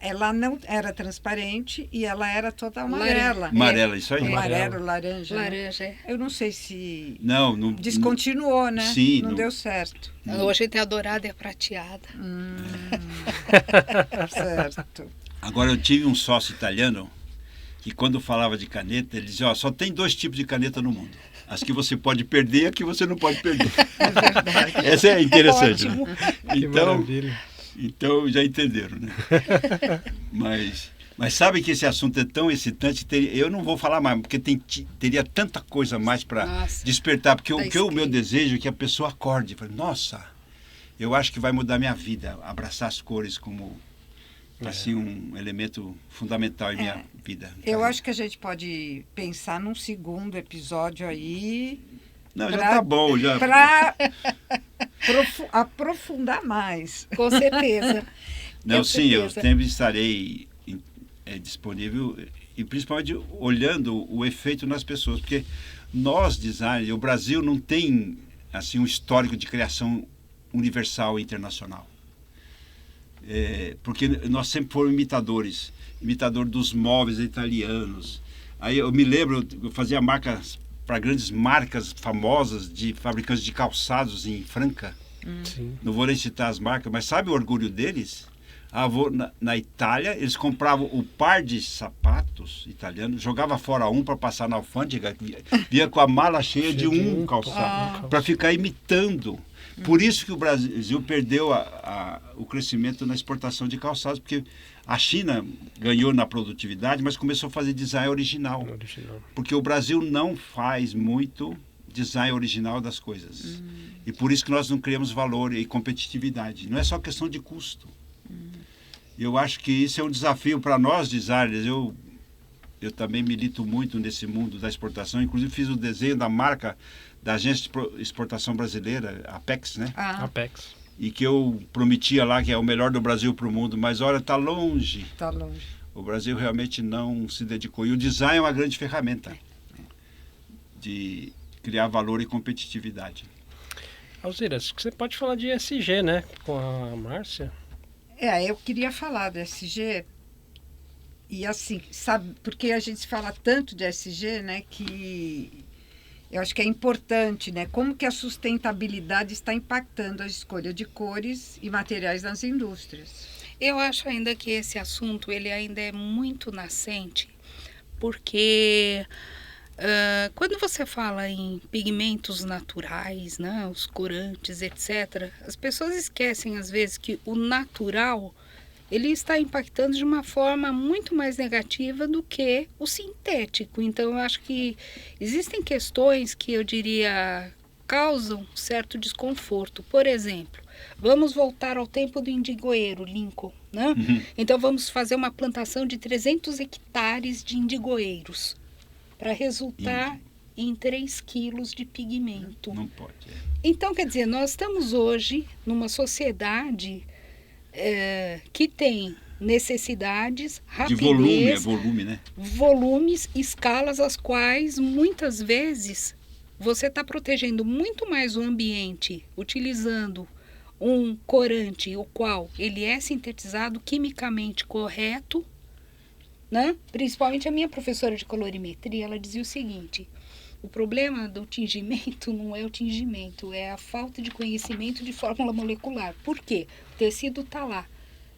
ela não era transparente e ela era toda amarela. Amarela, isso aí. Amarelo, laranja. Laranja, Eu não sei se Não descontinuou, né? Sim, não deu certo. Hoje tem a dourada e a prateada. Certo. Agora, eu tive um sócio italiano que quando falava de caneta, ele dizia, só tem 2 tipos de caneta no mundo. As que você pode perder e as que você não pode perder. É verdade. Essa é interessante. Ótimo. Né? Que maravilha. Então, já entenderam, né? Mas sabe que esse assunto é tão excitante, eu não vou falar mais, porque teria tanta coisa mais para despertar, porque o meu desejo é que a pessoa acorde. Fale, nossa, eu acho que vai mudar minha vida, abraçar as cores como assim, um elemento fundamental em minha vida. Eu acho que a gente pode pensar num segundo episódio aí. Não, já tá bom, já. Para aprofundar mais. Com certeza. Não, sim, eu sempre estarei disponível e principalmente olhando o efeito nas pessoas, porque nós, designers, o Brasil não tem assim um histórico de criação universal e internacional. Porque nós sempre fomos imitador dos móveis italianos. Aí eu me lembro, eu fazia marcas para grandes marcas famosas de fabricantes de calçados em Franca. Não vou nem citar as marcas, mas sabe o orgulho deles? Na Itália, eles compravam o par de sapatos italianos, jogava fora um para passar na alfândega, via com a mala cheia de um calçado, para ficar imitando. Por isso que o Brasil perdeu o crescimento na exportação de calçados, porque a China ganhou na produtividade, mas começou a fazer design original. Porque o Brasil não faz muito design original das coisas. E por isso que nós não criamos valor e competitividade. Não é só questão de custo. Eu acho que isso é um desafio para nós, designers. Eu eu também milito muito nesse mundo da exportação. Inclusive fiz o desenho da marca da Agência de Exportação Brasileira, Apex, né? Apex. E que eu prometia lá que é o melhor do Brasil para o mundo, mas olha, está longe. Está longe. O Brasil realmente não se dedicou. E o design é uma grande ferramenta de criar valor e competitividade. Alzira, acho que você pode falar de ESG, né? Com a Márcia. Eu queria falar do ESG. E assim, sabe, porque a gente fala tanto de ESG, né, que eu acho que é importante, né, como que a sustentabilidade está impactando a escolha de cores e materiais nas indústrias. Eu acho ainda que esse assunto ele ainda é muito nascente, porque quando você fala em pigmentos naturais, né, os corantes, etc., as pessoas esquecem às vezes que o natural ele está impactando de uma forma muito mais negativa do que o sintético. Então, eu acho que existem questões que eu diria causam certo desconforto. Por exemplo, vamos voltar ao tempo do indigoeiro, Lincoln, né? Então, vamos fazer uma plantação de 300 hectares de indigoeiros para resultar em 3 quilos de pigmento. Não pode. Então, quer dizer, nós estamos hoje numa sociedade que tem necessidades, rapidez, de volume, né? Volumes, escalas, as quais muitas vezes você está protegendo muito mais o ambiente utilizando um corante, o qual ele é sintetizado quimicamente correto, né? Principalmente a minha professora de colorimetria, ela dizia o seguinte: o problema do tingimento não é o tingimento, é a falta de conhecimento de fórmula molecular. Por quê? O tecido está lá.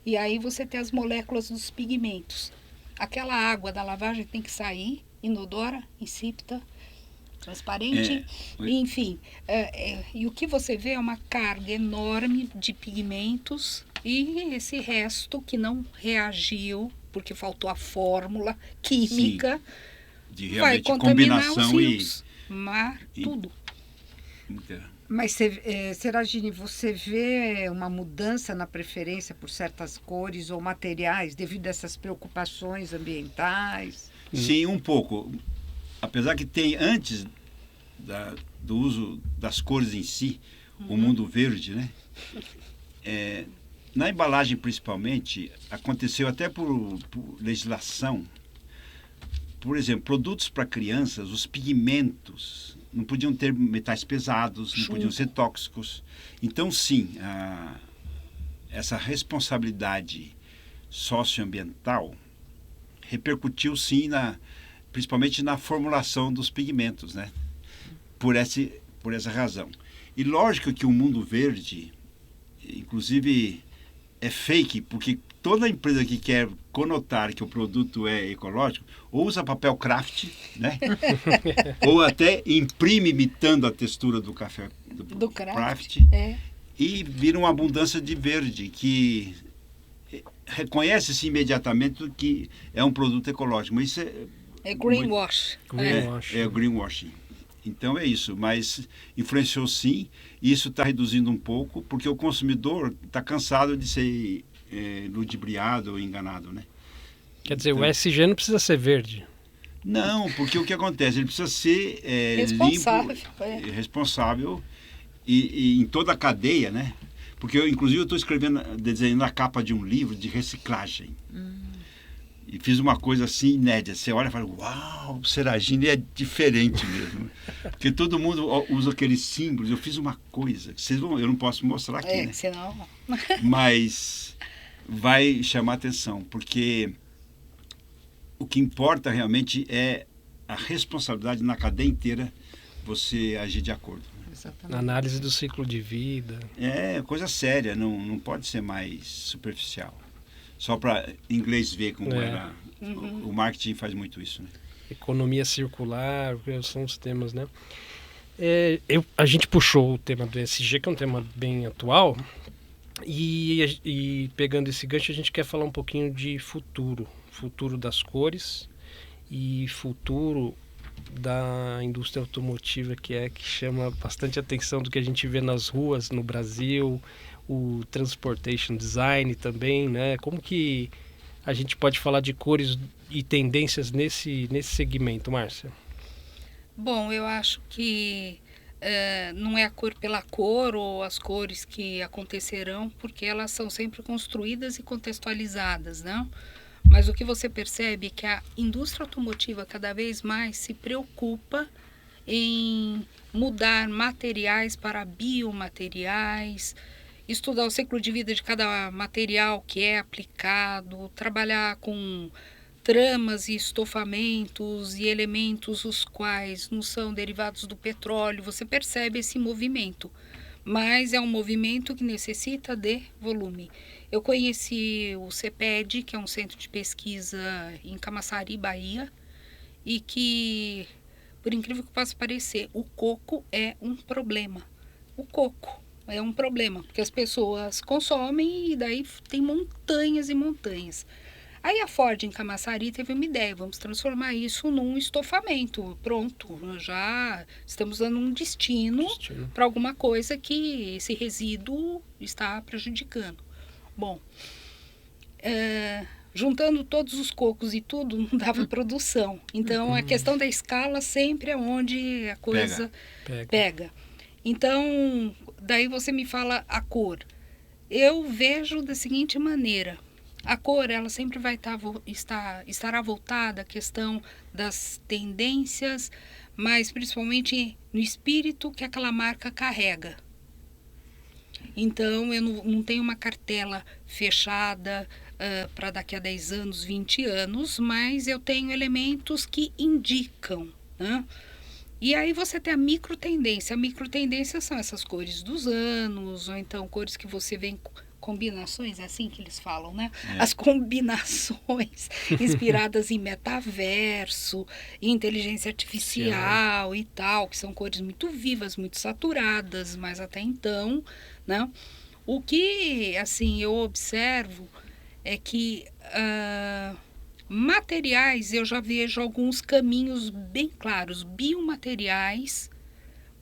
E aí você tem as moléculas dos pigmentos. Aquela água da lavagem tem que sair, inodora, insípida, transparente, enfim. E o que você vê é uma carga enorme de pigmentos e esse resto que não reagiu, porque faltou a fórmula química. Sim. De Vai realmente contaminar combinação os rios, mar, tudo. Mas, Seragine, você vê uma mudança na preferência por certas cores ou materiais devido a essas preocupações ambientais? Sim, um pouco. Apesar que tem, antes do uso das cores em si, o mundo verde, né? Na embalagem, principalmente, aconteceu até por legislação. Por exemplo, produtos para crianças, os pigmentos não podiam ter metais pesados, não podiam ser tóxicos. Então, sim, essa responsabilidade socioambiental repercutiu, sim, principalmente na formulação dos pigmentos, né? Por essa razão. E lógico que o mundo verde, inclusive, é fake, porque toda empresa que quer conotar que o produto é ecológico, ou usa papel craft, né? Ou até imprime imitando a textura do café do craft. E vira uma abundância de verde, que reconhece-se imediatamente que é um produto ecológico. Mas isso é greenwash. É greenwashing. Então é isso, mas influenciou sim, e isso está reduzindo um pouco, porque o consumidor está cansado de ser ludibriado ou enganado, né? Quer dizer, então, o ESG não precisa ser verde. Não, porque o que acontece? Ele precisa ser responsável, limpo, responsável e em toda a cadeia, né? Porque eu, inclusive, eu estou desenhando a capa de um livro de reciclagem. E fiz uma coisa assim inédita. Você olha e fala, uau, o Seragine é diferente mesmo. Porque todo mundo usa aqueles símbolos. Eu fiz uma coisa, eu não posso mostrar aqui, né? Senão... Mas vai chamar atenção, porque o que importa realmente é a responsabilidade na cadeia inteira, você agir de acordo. Na análise do ciclo de vida. É coisa séria, não pode ser mais superficial. Só para inglês ver como era. O marketing faz muito isso, né? Economia circular, são os temas, né? A gente puxou o tema do ESG, que é um tema bem atual, e pegando esse gancho, a gente quer falar um pouquinho de futuro das cores e futuro da indústria automotiva, que chama bastante atenção do que a gente vê nas ruas no Brasil, o transportation design também, né? Como que a gente pode falar de cores e tendências nesse segmento, Márcia? Bom, eu acho que não é a cor pela cor ou as cores que acontecerão, porque elas são sempre construídas e contextualizadas, não? Mas o que você percebe é que a indústria automotiva cada vez mais se preocupa em mudar materiais para biomateriais, estudar o ciclo de vida de cada material que é aplicado, trabalhar com tramas e estofamentos e elementos os quais não são derivados do petróleo. Você percebe esse movimento, mas é um movimento que necessita de volume. Eu conheci o CEPED, que é um centro de pesquisa em Camaçari, Bahia, e que, por incrível que possa parecer, o coco é um problema. O coco é um problema, porque as pessoas consomem e daí tem montanhas e montanhas. Aí a Ford em Camaçari teve uma ideia, vamos transformar isso num estofamento. Pronto, já estamos dando um destino para alguma coisa que esse resíduo está prejudicando. Bom, juntando todos os cocos e tudo, não dava produção. Então, a questão da escala sempre é onde a coisa pega. Então, daí você me fala a cor. Eu vejo da seguinte maneira: a cor, ela sempre vai estará voltada à questão das tendências, mas principalmente no espírito que aquela marca carrega. Então, eu não tenho uma cartela fechada para daqui a 10 anos, 20 anos, mas eu tenho elementos que indicam, né? E aí você tem a microtendência. A microtendência são essas cores dos anos, ou então cores que você vê em combinações, é assim que eles falam, né? As combinações inspiradas em metaverso, em inteligência artificial e tal, que são cores muito vivas, muito saturadas, mas até então, né? O que, assim, eu observo é que materiais, eu já vejo alguns caminhos bem claros. Biomateriais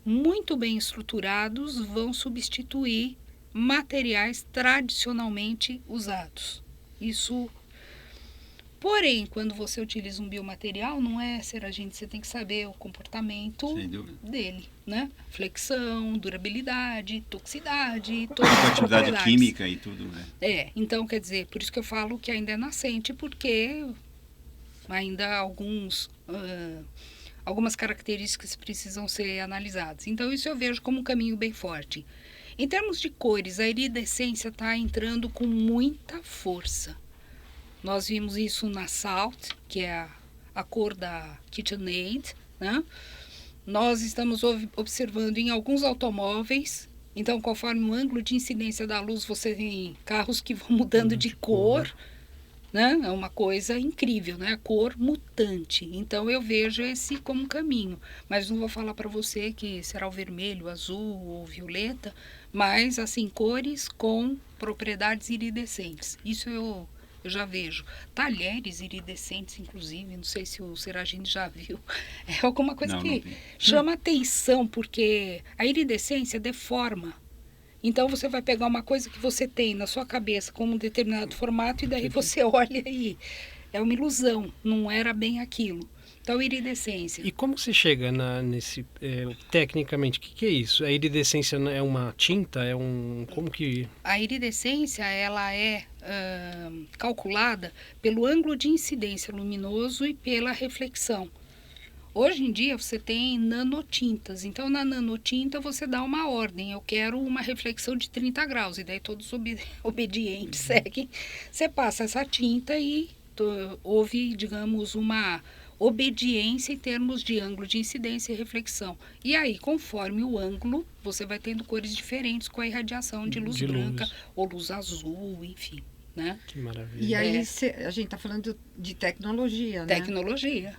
muito bem estruturados vão substituir materiais tradicionalmente usados. Isso. Porém, quando você utiliza um biomaterial, não é ser agente, você tem que saber o comportamento dele, né? Flexão, durabilidade, toxicidade, todas as atividade química e tudo, né? Então, quer dizer, por isso que eu falo que ainda é nascente, porque ainda algumas características precisam ser analisadas. Então, isso eu vejo como um caminho bem forte. Em termos de cores, a iridescência está entrando com muita força. Nós vimos isso na Salt, que é a cor da KitchenAid, né? Nós estamos observando em alguns automóveis. Então, conforme o ângulo de incidência da luz, você tem carros que vão mudando de cor, né? É uma coisa incrível, né? A cor mutante. Então, eu vejo esse como um caminho. Mas não vou falar para você que será o vermelho, azul ou violeta, mas, assim, cores com propriedades iridescentes. Isso eu já vejo. Talheres iridescentes, inclusive, não sei se o Seragini já viu. É alguma coisa que chama atenção, porque a iridescência deforma. Então, você vai pegar uma coisa que você tem na sua cabeça como um determinado formato e daí você olha e é uma ilusão, não era bem aquilo. Então, iridescência. E como você chega tecnicamente, o que é isso? A iridescência é uma tinta? Como que... A iridescência, ela é calculada pelo ângulo de incidência luminoso e pela reflexão. Hoje em dia, você tem nanotintas. Então, na nanotinta, você dá uma ordem. Eu quero uma reflexão de 30 graus. E daí, todos obedientes seguem. Você passa essa tinta e houve, digamos, uma obediência em termos de ângulo de incidência e reflexão. E aí, conforme o ângulo, você vai tendo cores diferentes com a irradiação de luz branca ou luz azul, enfim, né? Que maravilha. E aí, a gente está falando de tecnologia, né? Tecnologia.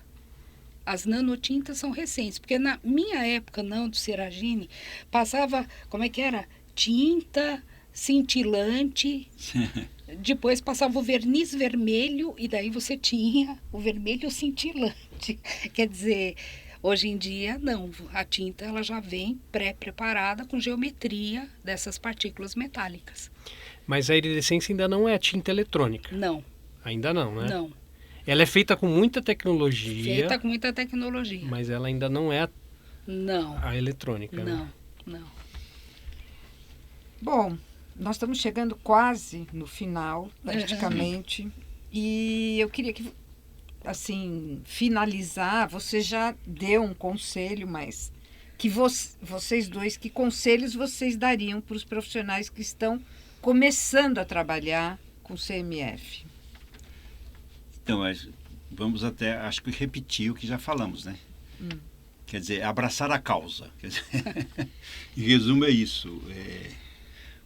As nanotintas são recentes, porque na minha época, não, do Seragini, passava, como é que era? Tinta cintilante... Depois passava o verniz vermelho e daí você tinha o vermelho cintilante. Quer dizer, hoje em dia, não. A tinta ela já vem pré-preparada com geometria dessas partículas metálicas. Mas a iridescência ainda não é tinta eletrônica? Não. Ainda não, né? Não. Ela é feita com muita tecnologia. Feita com muita tecnologia. Mas ela ainda não é Não. a eletrônica, né? Não. Bom, nós estamos chegando quase no final, praticamente. E eu queria que, assim, finalizar, você já deu um conselho, mas que vocês dois, que conselhos vocês dariam para os profissionais que estão começando a trabalhar com CMF? Então, vamos até, acho que repetir o que já falamos, né? Quer dizer, abraçar a causa. Quer dizer, em resumo é isso.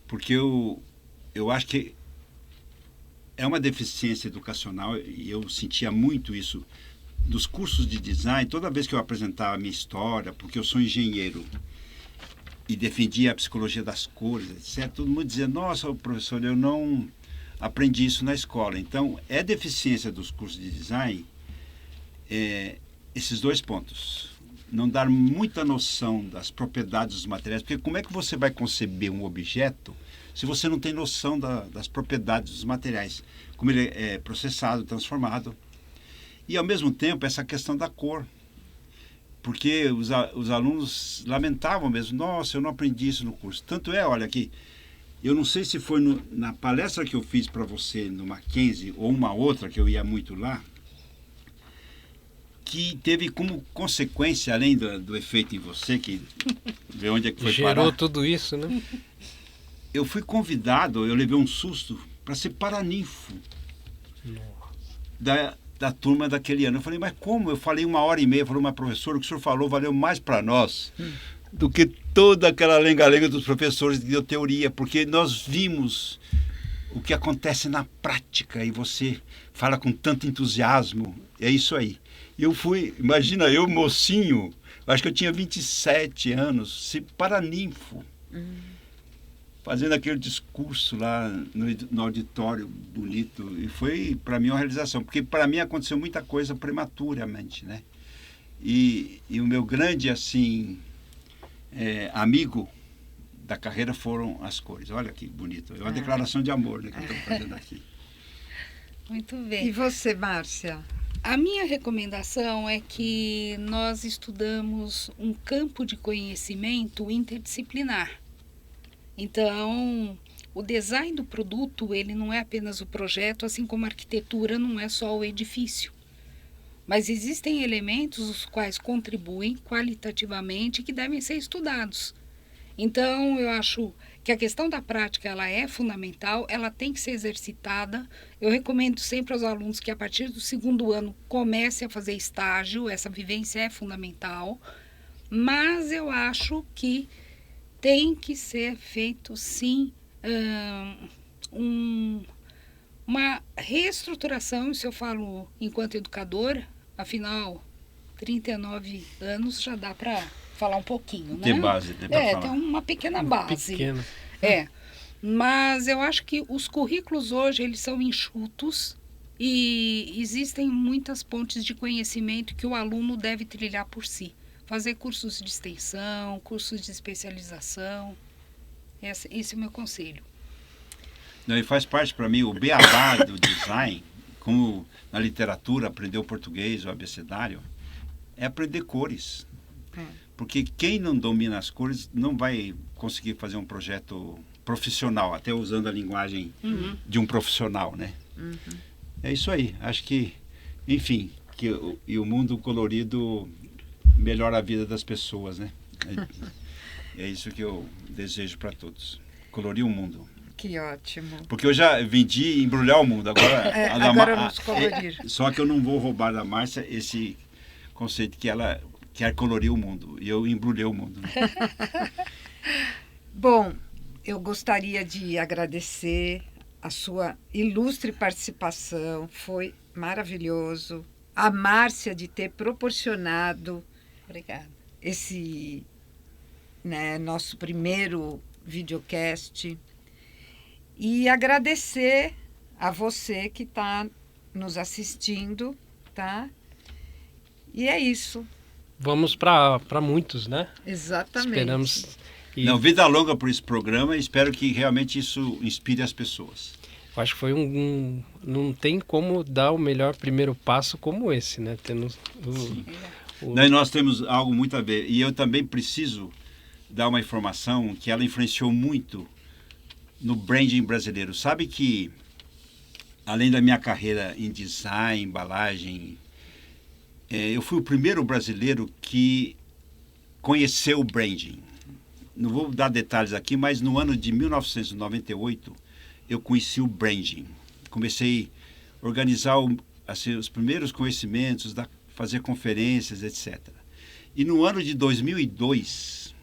Porque eu acho que é uma deficiência educacional, e eu sentia muito isso dos cursos de design. Toda vez que eu apresentava a minha história, porque eu sou engenheiro e defendia a psicologia das cores, etc., todo mundo dizia, nossa, professor, eu não aprendi isso na escola. Então, é deficiência dos cursos de design esses dois pontos. Não dar muita noção das propriedades dos materiais, porque como é que você vai conceber um objeto se você não tem noção das propriedades dos materiais, como ele é processado, transformado. E, ao mesmo tempo, essa questão da cor. Porque os alunos lamentavam mesmo, nossa, eu não aprendi isso no curso. Tanto é, olha aqui, eu não sei se foi na palestra que eu fiz para você no Mackenzie, ou uma outra que eu ia muito lá, que teve como consequência, além do efeito em você, que vê onde é que foi parar. Gerou tudo isso, né? Eu fui convidado, eu levei um susto para ser paraninfo da turma daquele ano. Eu falei, mas como? Eu falei 1h30, falou, mas professor, o que o senhor falou valeu mais para nós do que toda aquela lenga-lenga dos professores que deu teoria, porque nós vimos o que acontece na prática e você fala com tanto entusiasmo. É isso aí. Eu fui, imagina, eu mocinho, acho que eu tinha 27 anos, ser paraninfo. Fazendo aquele discurso lá no auditório bonito. E foi, para mim, uma realização. Porque, para mim, aconteceu muita coisa prematuramente, né? E o meu grande, assim, amigo da carreira foram as cores. Olha que bonito. É uma declaração de amor, né, que eu estou fazendo aqui. Muito bem. E você, Márcia? A minha recomendação é que nós estudamos um campo de conhecimento interdisciplinar. Então, o design do produto, ele não é apenas o projeto, assim como a arquitetura não é só o edifício. Mas existem elementos os quais contribuem qualitativamente e que devem ser estudados. Então, eu acho que a questão da prática ela é fundamental, ela tem que ser exercitada. Eu recomendo sempre aos alunos que a partir do 2º ano comece a fazer estágio, essa vivência é fundamental. Mas eu acho que tem que ser feito, sim, uma reestruturação, isso eu falo enquanto educadora, afinal, 39 anos já dá para falar um pouquinho, né? Tem base, né, para falar. Tem uma pequena base. Pequena. Mas eu acho que os currículos hoje, eles são enxutos e existem muitas pontes de conhecimento que o aluno deve trilhar por si. Fazer cursos de extensão, cursos de especialização. Esse é o meu conselho. Não, e faz parte para mim o beabá do design, como na literatura aprender o português, o abecedário, é aprender cores. Porque quem não domina as cores não vai conseguir fazer um projeto profissional, até usando a linguagem de um profissional, né? É isso aí. Acho que, enfim, e o mundo colorido melhora a vida das pessoas, né? É isso que eu desejo para todos. Colorir o mundo. Que ótimo. Porque eu já vendi embrulhar o mundo. Agora, agora vamos colorir. Só que eu não vou roubar da Márcia esse conceito que ela quer colorir o mundo. E eu embrulhei o mundo. Né? Bom, eu gostaria de agradecer a sua ilustre participação. Foi maravilhoso. A Márcia de ter proporcionado Obrigada. esse nosso primeiro videocast. E agradecer a você que está nos assistindo, tá? E é isso. Vamos para muitos, né? Exatamente. Esperamos. Não, vida longa por esse programa e espero que realmente isso inspire as pessoas. Eu acho que foi não tem como dar o melhor primeiro passo como esse, né? Tendo Daí nós temos algo muito a ver. E eu também preciso dar uma informação que ela influenciou muito no branding brasileiro. Sabe que, além da minha carreira em design, embalagem, eu fui o primeiro brasileiro que conheceu o branding. Não vou dar detalhes aqui, mas no ano de 1998 eu conheci o branding. Comecei a organizar assim, os primeiros conhecimentos, fazer conferências, etc. E no ano de 2002,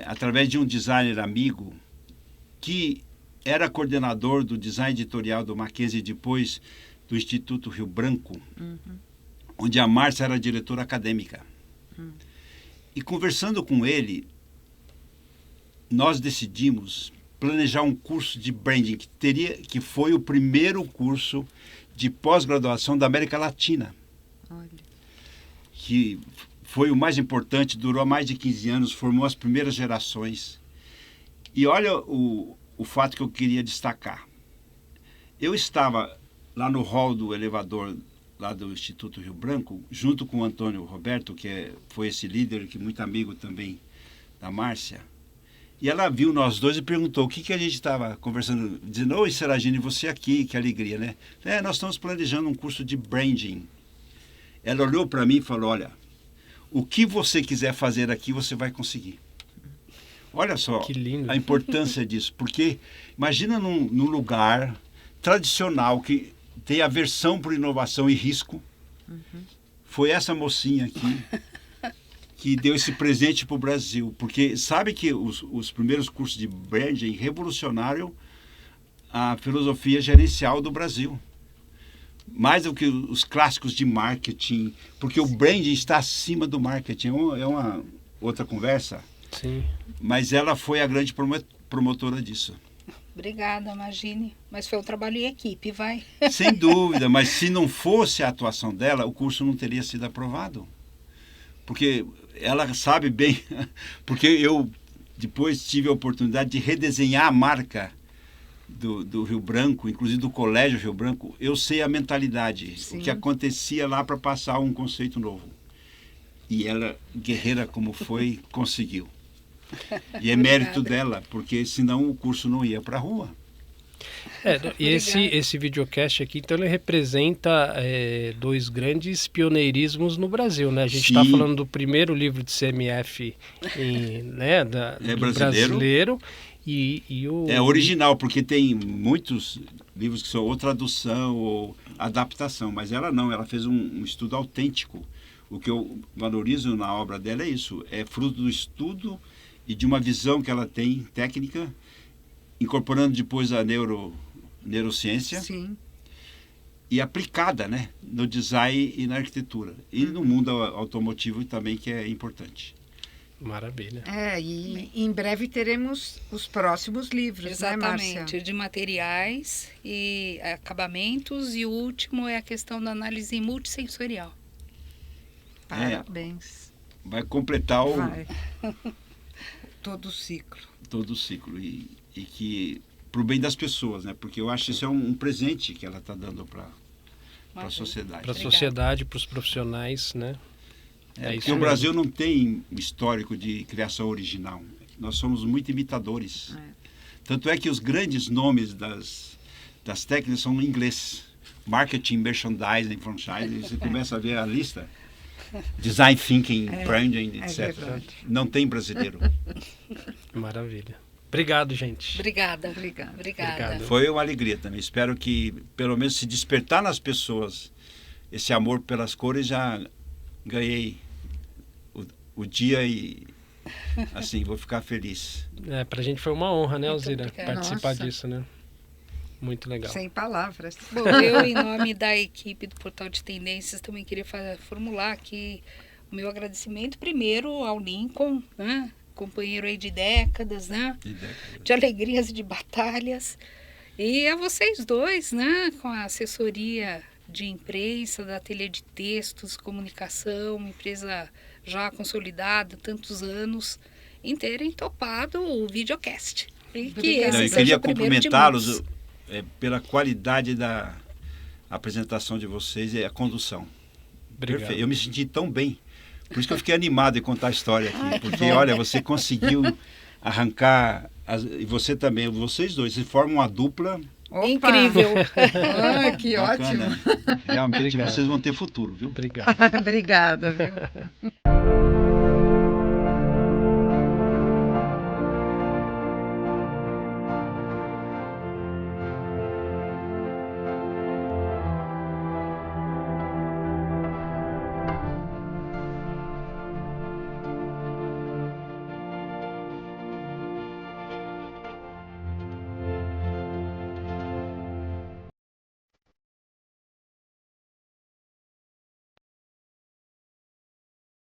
através de um designer amigo que era coordenador do design editorial do Mackenzie, depois do Instituto Rio Branco, onde a Márcia era diretora acadêmica. E conversando com ele, nós decidimos planejar um curso de branding que foi o primeiro curso de pós-graduação da América Latina. Olha. Que foi o mais importante, durou mais de 15 anos, formou as primeiras gerações. E olha o fato que eu queria destacar. Eu estava lá no hall do elevador lá do Instituto Rio Branco, junto com o Antônio Roberto, que foi esse líder, que é muito amigo também da Márcia. E ela viu nós dois e perguntou o que a gente estava conversando, dizendo: oi, Seragine, você aqui, que alegria, né? Nós estamos planejando um curso de branding. Ela olhou para mim e falou: olha, o que você quiser fazer aqui, você vai conseguir. Olha só a importância disso, porque imagina num lugar tradicional que tem aversão por inovação e risco. Foi essa mocinha aqui que deu esse presente para o Brasil, porque sabe que os primeiros cursos de branding revolucionaram a filosofia gerencial do Brasil. Mais do que os clássicos de marketing, porque o branding está acima do marketing. É uma outra conversa. Sim. Mas ela foi a grande promotora disso. Obrigada, Magine. Mas foi um trabalho em equipe, vai. Sem dúvida, mas se não fosse a atuação dela, o curso não teria sido aprovado. Porque ela sabe bem, porque eu depois tive a oportunidade de redesenhar a marca do Rio Branco, inclusive do Colégio Rio Branco. Eu sei a mentalidade, Sim. o que acontecia lá para passar um conceito novo. E ela, guerreira como foi, conseguiu. E é mérito dela, porque senão o curso não ia para a rua. E esse videocast aqui, então, ele representa dois grandes pioneirismos no Brasil, né? A gente está falando do primeiro livro de CMF do brasileiro e o... É original, porque tem muitos livros que são ou tradução ou adaptação, mas ela não, ela fez um estudo autêntico. O que eu valorizo na obra dela é isso, é fruto do estudo e de uma visão que ela tem, técnica, incorporando depois a neurociência. Sim. E aplicada, né, no design e na arquitetura. E no mundo automotivo também, que é importante. Maravilha. E em breve teremos os próximos livros, exatamente, né, Márcia? De materiais e acabamentos, e o último é a questão da análise multissensorial. Parabéns. Vai completar todo o ciclo. Todo o ciclo. E que para o bem das pessoas, né? Porque eu acho que isso é um presente que ela está dando para a sociedade. Para a sociedade, para os profissionais, né? Porque o Brasil não tem histórico de criação original. Nós somos muito imitadores. Tanto é que os grandes nomes das técnicas são em inglês. Marketing, merchandising, franchising. Você começa a ver a lista. Design thinking, branding, etc. Não tem brasileiro. Maravilha. Obrigado, gente. Obrigada. Foi uma alegria também. Espero que, pelo menos, se despertar nas pessoas esse amor pelas cores, já ganhei o dia e, assim, vou ficar feliz. Pra gente foi uma honra, né, Alzira, participar Nossa. disso, né? Muito legal. Sem palavras. Bom, eu, em nome da equipe do Portal de Tendências, também queria formular aqui o meu agradecimento primeiro ao Lincoln, né? Companheiro aí de décadas, né? De alegrias e de batalhas. E a vocês dois, né? Com a assessoria de imprensa, da Ateliê de Textos, Comunicação, uma empresa já consolidada há tantos anos, em terem topado o videocast. E que esse Eu seja queria o primeiro de cumprimentá-los. muitos. pela qualidade da apresentação de vocês e a condução. Obrigado. Perfeito. Eu me senti tão bem. Por isso que eu fiquei animado em contar a história aqui. Porque, olha, você conseguiu arrancar... E você também, vocês dois, vocês formam uma dupla... Opa! Incrível. Ah, que bacana. ótimo. Realmente Obrigado. vocês vão ter futuro, viu? Obrigado. Obrigada, viu?